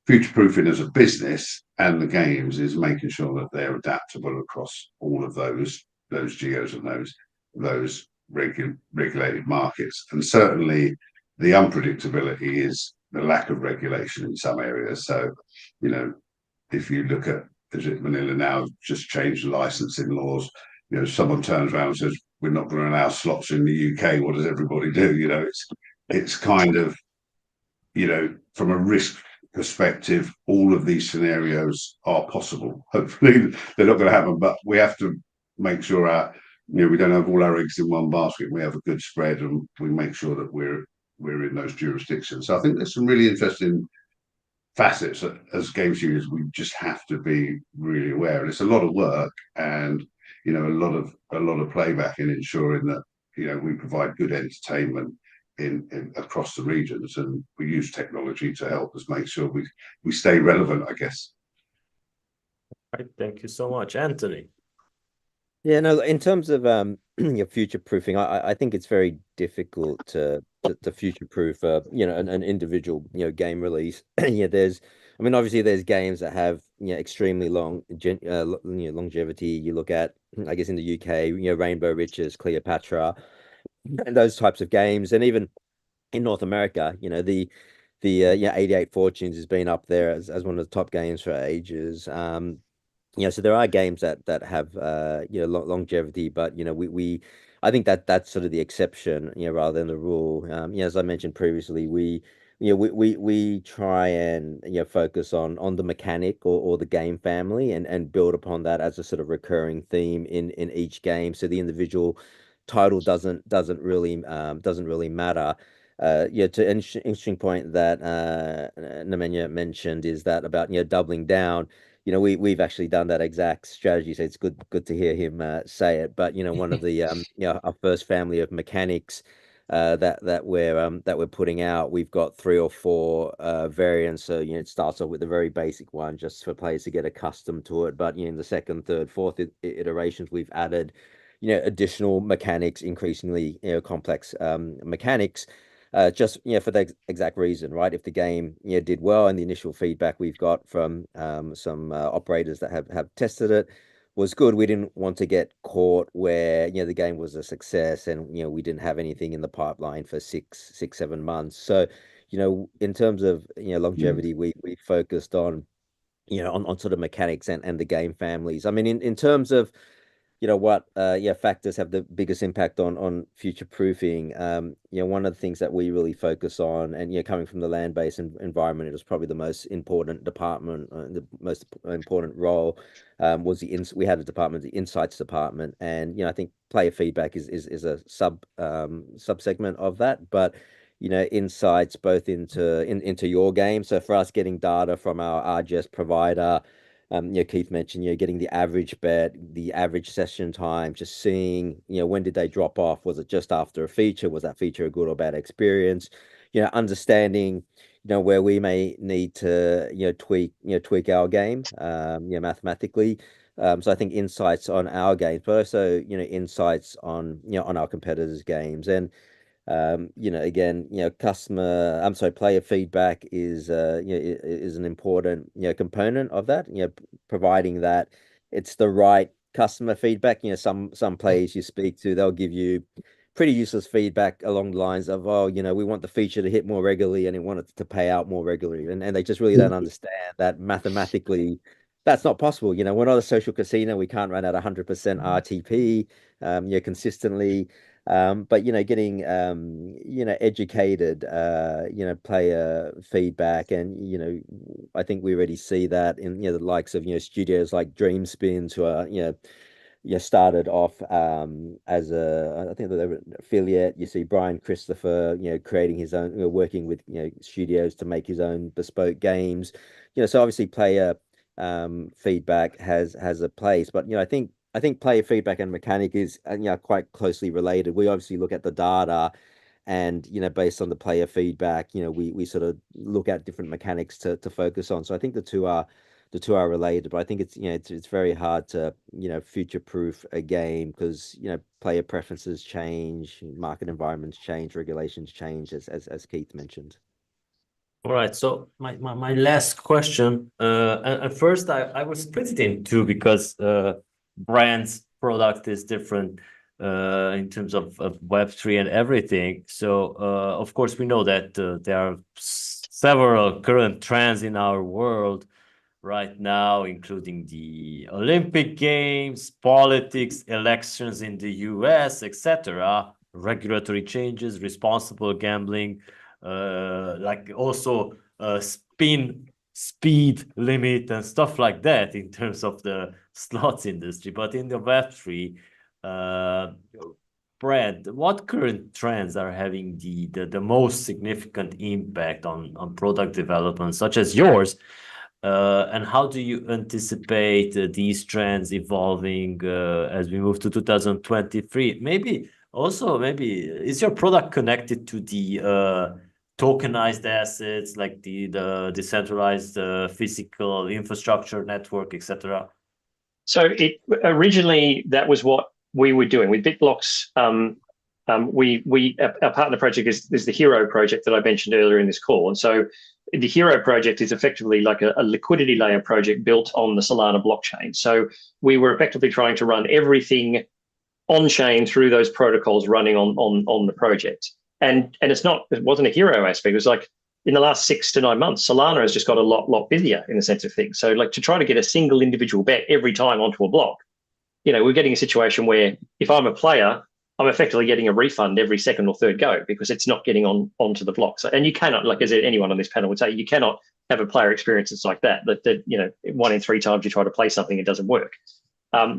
future-proofing as a business and the games is making sure that they're adaptable across all of those geos and those regulated markets. And certainly the unpredictability is the lack of regulation in some areas. So, if you look at, is it Manila now just changed the licensing laws? Someone turns around and says, we're not going to allow slots in the UK. What does everybody do? It's kind of, from a risk perspective, all of these scenarios are possible. Hopefully they're not going to happen, but we have to make sure we don't have all our eggs in one basket. We have a good spread, and we make sure that we're in those jurisdictions. So I think there's some really interesting facets as game studios. We just have to be really aware, and it's a lot of work, and a lot of playback in ensuring that we provide good entertainment in across the regions, and we use technology to help us make sure we stay relevant, I guess. Right. Thank you so much, Anthony. Yeah, no, in terms of your future proofing, I think it's very difficult to future proof an individual game release. Obviously there's games that have extremely long longevity. You look at, I guess, in the UK, Rainbow Riches, Cleopatra, those types of games. And even in North America, the 88 Fortunes has been up there as one of the top games for ages. So there are games that have longevity, but I think that's sort of the exception, rather than the rule. As I mentioned previously, we try and focus on the mechanic or the game family and build upon that as a sort of recurring theme in each game. So the individual title doesn't really matter. To an interesting point that Nemanja mentioned is that about doubling down. We've actually done that exact strategy, so it's good to hear him say it. But one of the our first family of mechanics that we're putting out, we've got 3 or 4 variants. So it starts off with a very basic one just for players to get accustomed to it. But in the second, third, fourth iterations, we've added additional mechanics, increasingly complex mechanics. Just for the exact reason, right? If the game did well, and the initial feedback we've got from some operators that have tested it was good, we didn't want to get caught where the game was a success and we didn't have anything in the pipeline for 6-7 months. So in terms of longevity, we focused on on sort of mechanics and the game families. I mean, in terms of what factors have the biggest impact on future proofing. One of the things that we really focus on, and coming from the land-based environment, it was probably the most important department, the most important role, was we had a department, the insights department, and I think player feedback is a sub segment of that, but insights both into your game. So for us, getting data from our RGS provider. Keith mentioned, getting the average bet, the average session time, just seeing, when did they drop off? Was it just after a feature? Was that feature a good or bad experience? Understanding, where we may need to, tweak our game, mathematically. So I think insights on our games, but also, insights on, on our competitors' games. And again, player feedback is an important component of that. Providing that it's the right customer feedback. Some players you speak to, they'll give you pretty useless feedback along the lines of, oh, we want the feature to hit more regularly and we want it to pay out more regularly, and they just really don't understand that mathematically that's not possible. We're not a social casino. We can't run at 100% RTP consistently. But getting educated player feedback, and I think we already see that in the likes of studios like Dream Spins, who are started off as I think they were an affiliate. You see Brian Christopher creating his own, working with studios to make his own bespoke games. So obviously player feedback has a place, but I think player feedback and mechanic is quite closely related. We obviously look at the data, and based on the player feedback, we sort of look at different mechanics to focus on. So I think the two are related, but I think it's very hard to future proof a game, because player preferences change, market environments change, regulations change, as Keith mentioned. All right, so my last question. At first, I was split it in two, because Brandt's product is different in terms of Web3 and everything. So of course we know that there are several current trends in our world right now, including the Olympic Games, politics, elections in the US, etc., regulatory changes, responsible gambling, like also speed limit and stuff like that in terms of the slots industry. But in the Web3, Brandt, what current trends are having the most significant impact on product development, such as yours? And how do you anticipate these trends evolving as we move to 2023? Maybe is your product connected to the tokenized assets, like the decentralized physical infrastructure network, etc.? So originally that was what we were doing with Bitblox. Our partner project is the Hero project that I mentioned earlier in this call, and so the Hero project is effectively like a liquidity layer project built on the Solana blockchain. So we were effectively trying to run everything on chain through those protocols running on the project. And it wasn't a hero aspect. It was like in the last 6 to 9 months, Solana has just got a lot busier in the sense of things. So like to try to get a single individual bet every time onto a block, we're getting a situation where if I'm a player, I'm effectively getting a refund every second or third go because it's not getting onto the block. So, and you cannot, like as anyone on this panel would say, you cannot have a player experience that's like that 1 in 3 times you try to play something, it doesn't work,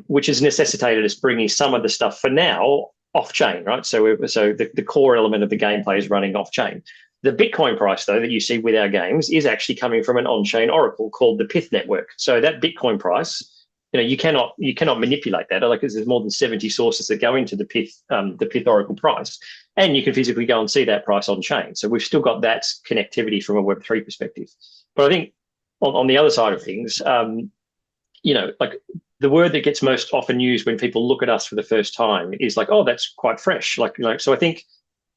which has necessitated us bringing some of the stuff for now off chain, right? So the core element of the gameplay is running off chain. The Bitcoin price, though, that you see with our games is actually coming from an on-chain oracle called the Pith network. So that Bitcoin price, you cannot manipulate that. Like there's more than 70 sources that go into the Pith oracle price, and you can physically go and see that price on chain. So we've still got that connectivity from a Web3 perspective. But I think on the other side of things, like the word that gets most often used when people look at us for the first time is like, oh, that's quite fresh. So I think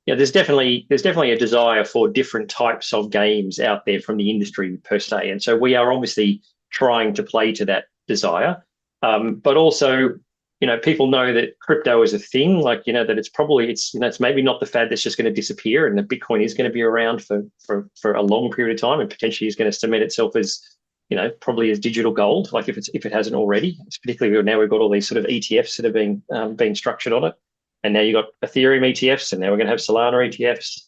there's definitely a desire for different types of games out there from the industry per se, and so we are obviously trying to play to that desire. But also, people know that crypto is a thing, like, that it's maybe not the fad that's just going to disappear, and that Bitcoin is going to be around for a long period of time and potentially is going to cement itself as, probably as digital gold, like if it hasn't already. It's particularly now we've got all these sort of ETFs that have been structured on it. And now you've got Ethereum ETFs, and now we're going to have Solana ETFs.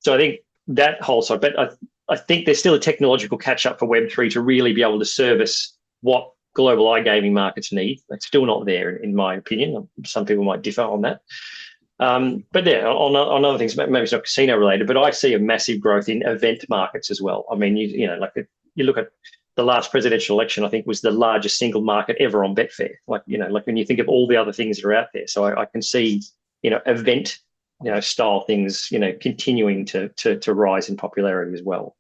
So I think that whole side, but I think there's still a technological catch up for Web3 to really be able to service what global iGaming markets need. It's still not there, in my opinion. Some people might differ on that. But yeah, on other things, maybe it's not casino related, but I see a massive growth in event markets as well. I mean, you look at the last presidential election, I think was the largest single market ever on Betfair. Like when you think of all the other things that are out there. So I can see, event, style things, continuing to rise in popularity as well.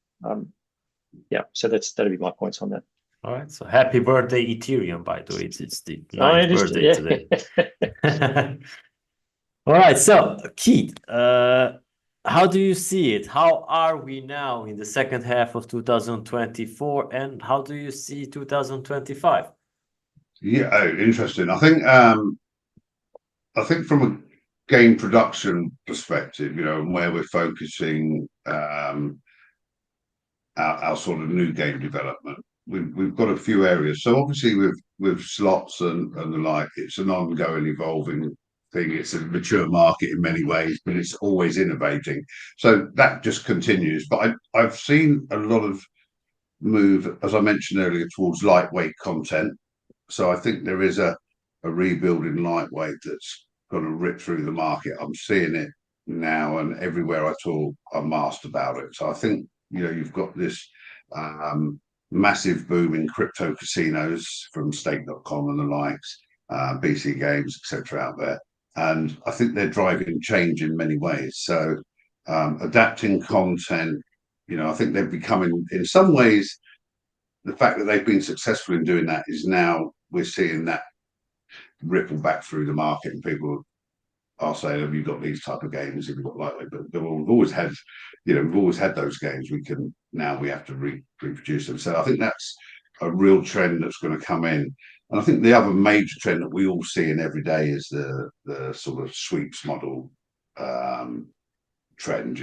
So that'll be my points on that. All right. So happy birthday, Ethereum, by the way. It's the 9th birthday today. All right. So Keith, how do you see it? How are we now in the second half of 2024, and how do you see 2025? Yeah, interesting. I think from a game production perspective, and where we're focusing our sort of new game development, we've got a few areas. So obviously with slots and the like, it's an ongoing, evolving thing. It's a mature market in many ways, but it's always innovating. So that just continues. But I've seen a lot of move, as I mentioned earlier, towards lightweight content. So I think there is a rebuild in lightweight that's going to rip through the market. I'm seeing it now, and everywhere I talk, I'm asked about it. So I think, you've got this massive boom in crypto casinos from stake.com and the likes, BC Games, etc. out there. And I think they're driving change in many ways. So adapting content, I think they're becoming, in some ways, the fact that they've been successful in doing that is now we're seeing that ripple back through the market, and people are saying, have you got these type of games? Have you got lightweight? But we've always had, those games. We have to reproduce them. So I think that's a real trend that's going to come in. And I think the other major trend that we all see in every day is the sort of sweeps model trend.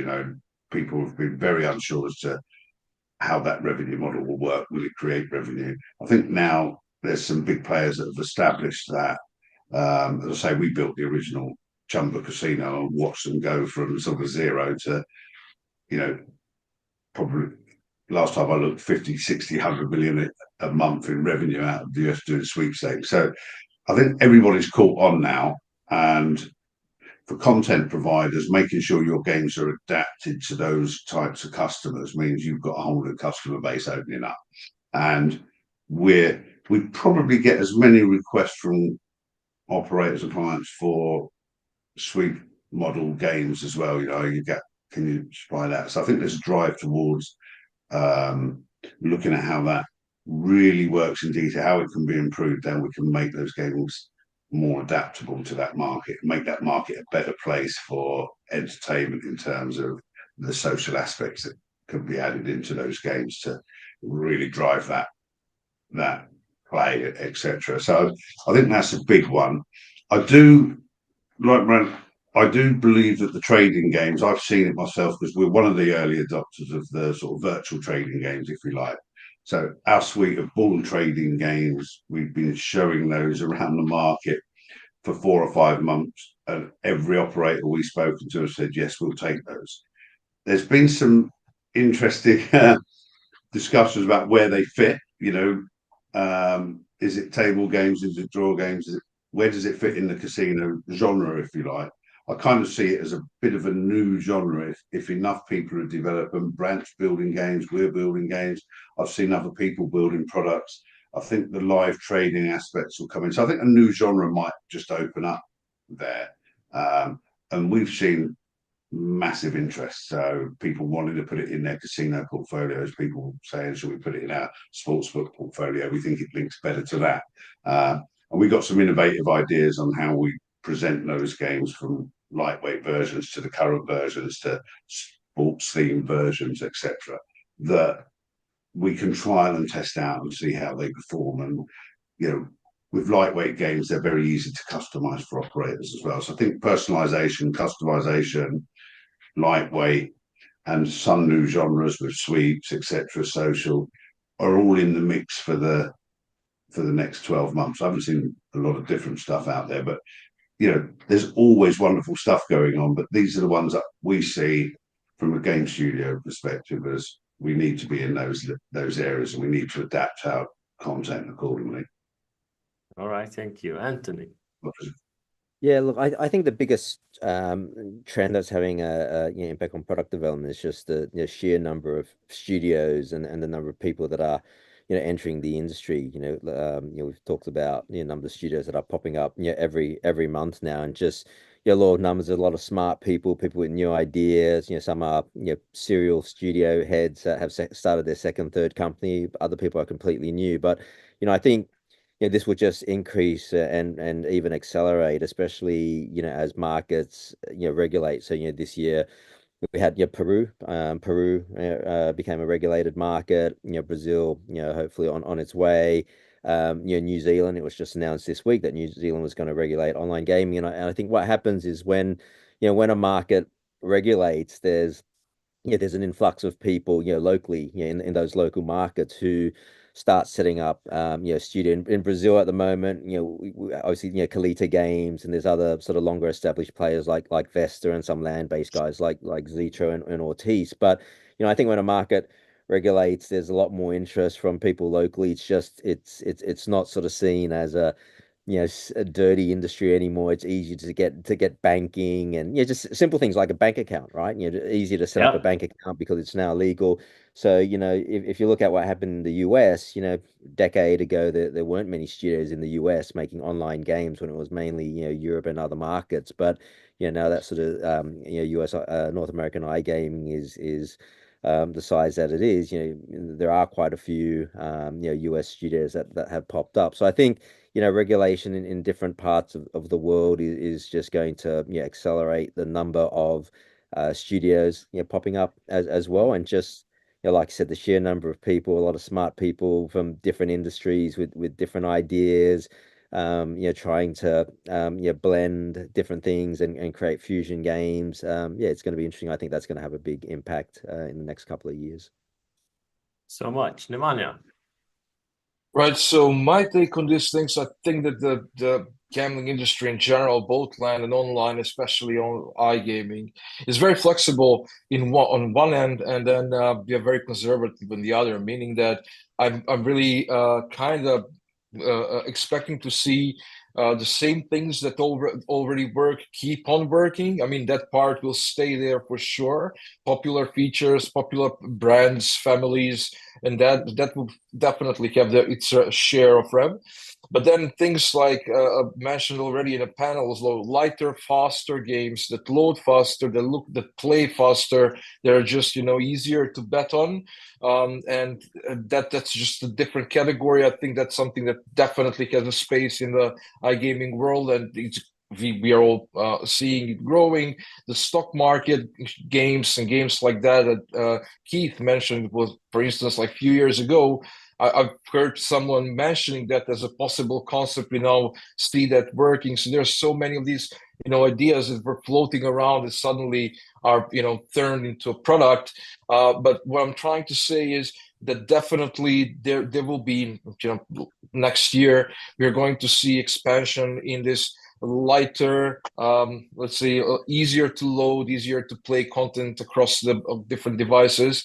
People have been very unsure as to how that revenue model will work. Will it create revenue? I think now there's some big players that have established that. As I say, we built the original Chumba Casino and watched them go from sort of zero to, probably last time I looked, 50, 60, 100 million a month in revenue out of the US doing sweepstakes. So I think everybody's caught on now. And for content providers, making sure your games are adapted to those types of customers means you've got a whole new customer base opening up. And we probably get as many requests from operators and clients for sweep model games as well. Can you supply that? So I think there's a drive towards looking at how that really works in detail, how it can be improved, then we can make those games more adaptable to that market, make that market a better place for entertainment in terms of the social aspects that can be added into those games to really drive that play, etc. So I think that's a big one. I do, like Brandt, I do believe that the trading games, I've seen it myself because we're one of the early adopters of the sort of virtual trading games, if you like. So our suite of ball trading games, we've been showing those around the market for 4 or 5 months, and every operator we've spoken to has said, yes, we'll take those. There's been some interesting discussions about where they fit, is it table games, is it draw games, where does it fit in the casino genre, if you like. I kind of see it as a bit of a new genre. If enough people are developing, Brandt's building games, we're building games. I've seen other people building products. I think the live trading aspects will come in. So I think a new genre might just open up there. And we've seen massive interest. So people wanting to put it in their casino portfolios, people saying, should we put it in our sportsbook portfolio? We think it links better to that. And we got some innovative ideas on how we present those games, from lightweight versions to the current versions to sports themed versions, etc., that we can trial and test out and see how they perform. And with lightweight games, they're very easy to customize for operators as well. So I think personalization, customization, lightweight, and some new genres with sweeps, etc., social, are all in the mix for the next 12 months. I haven't seen a lot of different stuff out there, but there's always wonderful stuff going on. But these are the ones that we see from a game studio perspective as we need to be in those areas, and we need to adapt our content accordingly. All right, thank you, Anthony. Yeah, look, I think the biggest trend that's having a impact on product development is just the sheer number of studios and the number of people that are entering the industry. We've talked about the number of studios that are popping up every month now, and just a lot of numbers, a lot of smart people with new ideas. Some are serial studio heads that have started their second, third company. Other people are completely new, but I think this will just increase and even accelerate, especially as markets regulate. So this year we had Peru. Peru became a regulated market. Brazil hopefully on its way. New Zealand, it was just announced this week that New Zealand was going to regulate online gaming. And I think what happens is when a market regulates, there's an influx of people locally in those local markets who start setting up studio in Brazil at the moment. We obviously Kalita Games, and there's other sort of longer established players like Vesta, and some land-based guys like Zitro and Ortiz. But I think when a market regulates, there's a lot more interest from people locally. It's just it's not sort of seen as a dirty industry anymore. It's easy to get banking and just simple things like a bank account, right? Easier to set up a bank account because it's now legal. So if you look at what happened in the US, decade ago, there weren't many studios in the US making online games, when it was mainly Europe and other markets. But now that sort of US North American iGaming is the size that it is, there are quite a few US studios that have popped up. So I think regulation in different parts of the world is just going to accelerate the number of studios popping up as well. And just like I said, the sheer number of people, a lot of smart people from different industries with different ideas, trying to blend different things and create fusion games. It's going to be interesting. I think that's going to have a big impact in the next couple of years. So much. Nemanja. Right. So my take on these things, I think that the gambling industry in general, both land and online, especially on iGaming, is very flexible on one end, and then very conservative on the other, meaning that I'm really kind of expecting to see the same things that already work keep on working. I mean, that part will stay there for sure. Popular features, popular brands, families, and that will definitely have its share of rev. But then things like mentioned already in the panels, lighter, faster games that load faster, that play faster, they're just easier to bet on, and that's just a different category. I think that's something that definitely has a space in the iGaming world, and we are all seeing it growing. The stock market games and games like that Keith mentioned was, for instance, like a few years ago, I've heard someone mentioning that as a possible concept. We now see that working. So there's so many of these, ideas that were floating around that suddenly are, turned into a product. But what I'm trying to say is that definitely there will be, next year, we're going to see expansion in this lighter, let's say, easier to load, easier to play content across the different devices.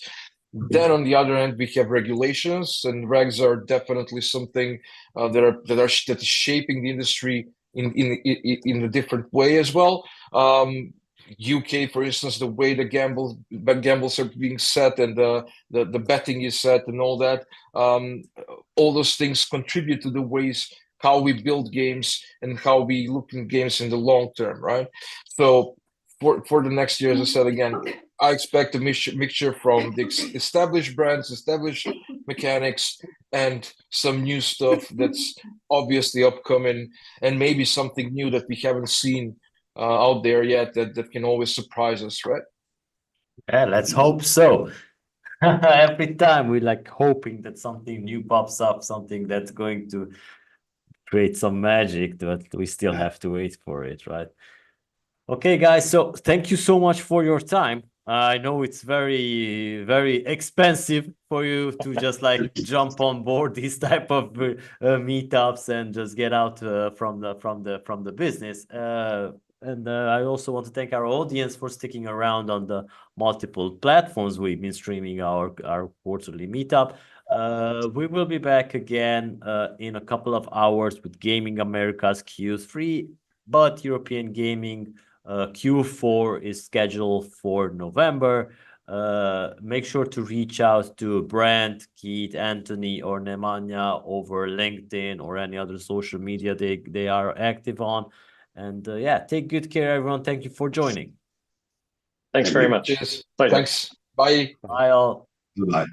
Then on the other end, we have regulations, and regs are definitely something that is shaping the industry in a different way as well. UK, for instance, the way the gambles are being set and the betting is set and all that, all those things contribute to the ways how we build games and how we look in games in the long term, right? So for the next year, as I said again, I expect a mixture from the established brands, established mechanics, and some new stuff that's obviously upcoming, and maybe something new that we haven't seen out there yet that can always surprise us, right? Yeah, let's hope so. Every time we like hoping that something new pops up, something that's going to create some magic, but we still have to wait for it, right? Okay, guys, so thank you so much for your time. I know it's very, very expensive for you to just like jump on board these type of meetups and just get out from the business. And I also want to thank our audience for sticking around on the multiple platforms we've been streaming our quarterly meetup. We will be back again in a couple of hours with Gaming America's Q3, but European Gaming Q4 is scheduled for November. Make sure to reach out to Brandt, Keith, Anthony, or Nemanja over LinkedIn or any other social media they are active on. And yeah, take good care, everyone. Thank you for joining. Thanks very much. Cheers. Pleasure. Thanks. Bye. Bye all. Goodbye.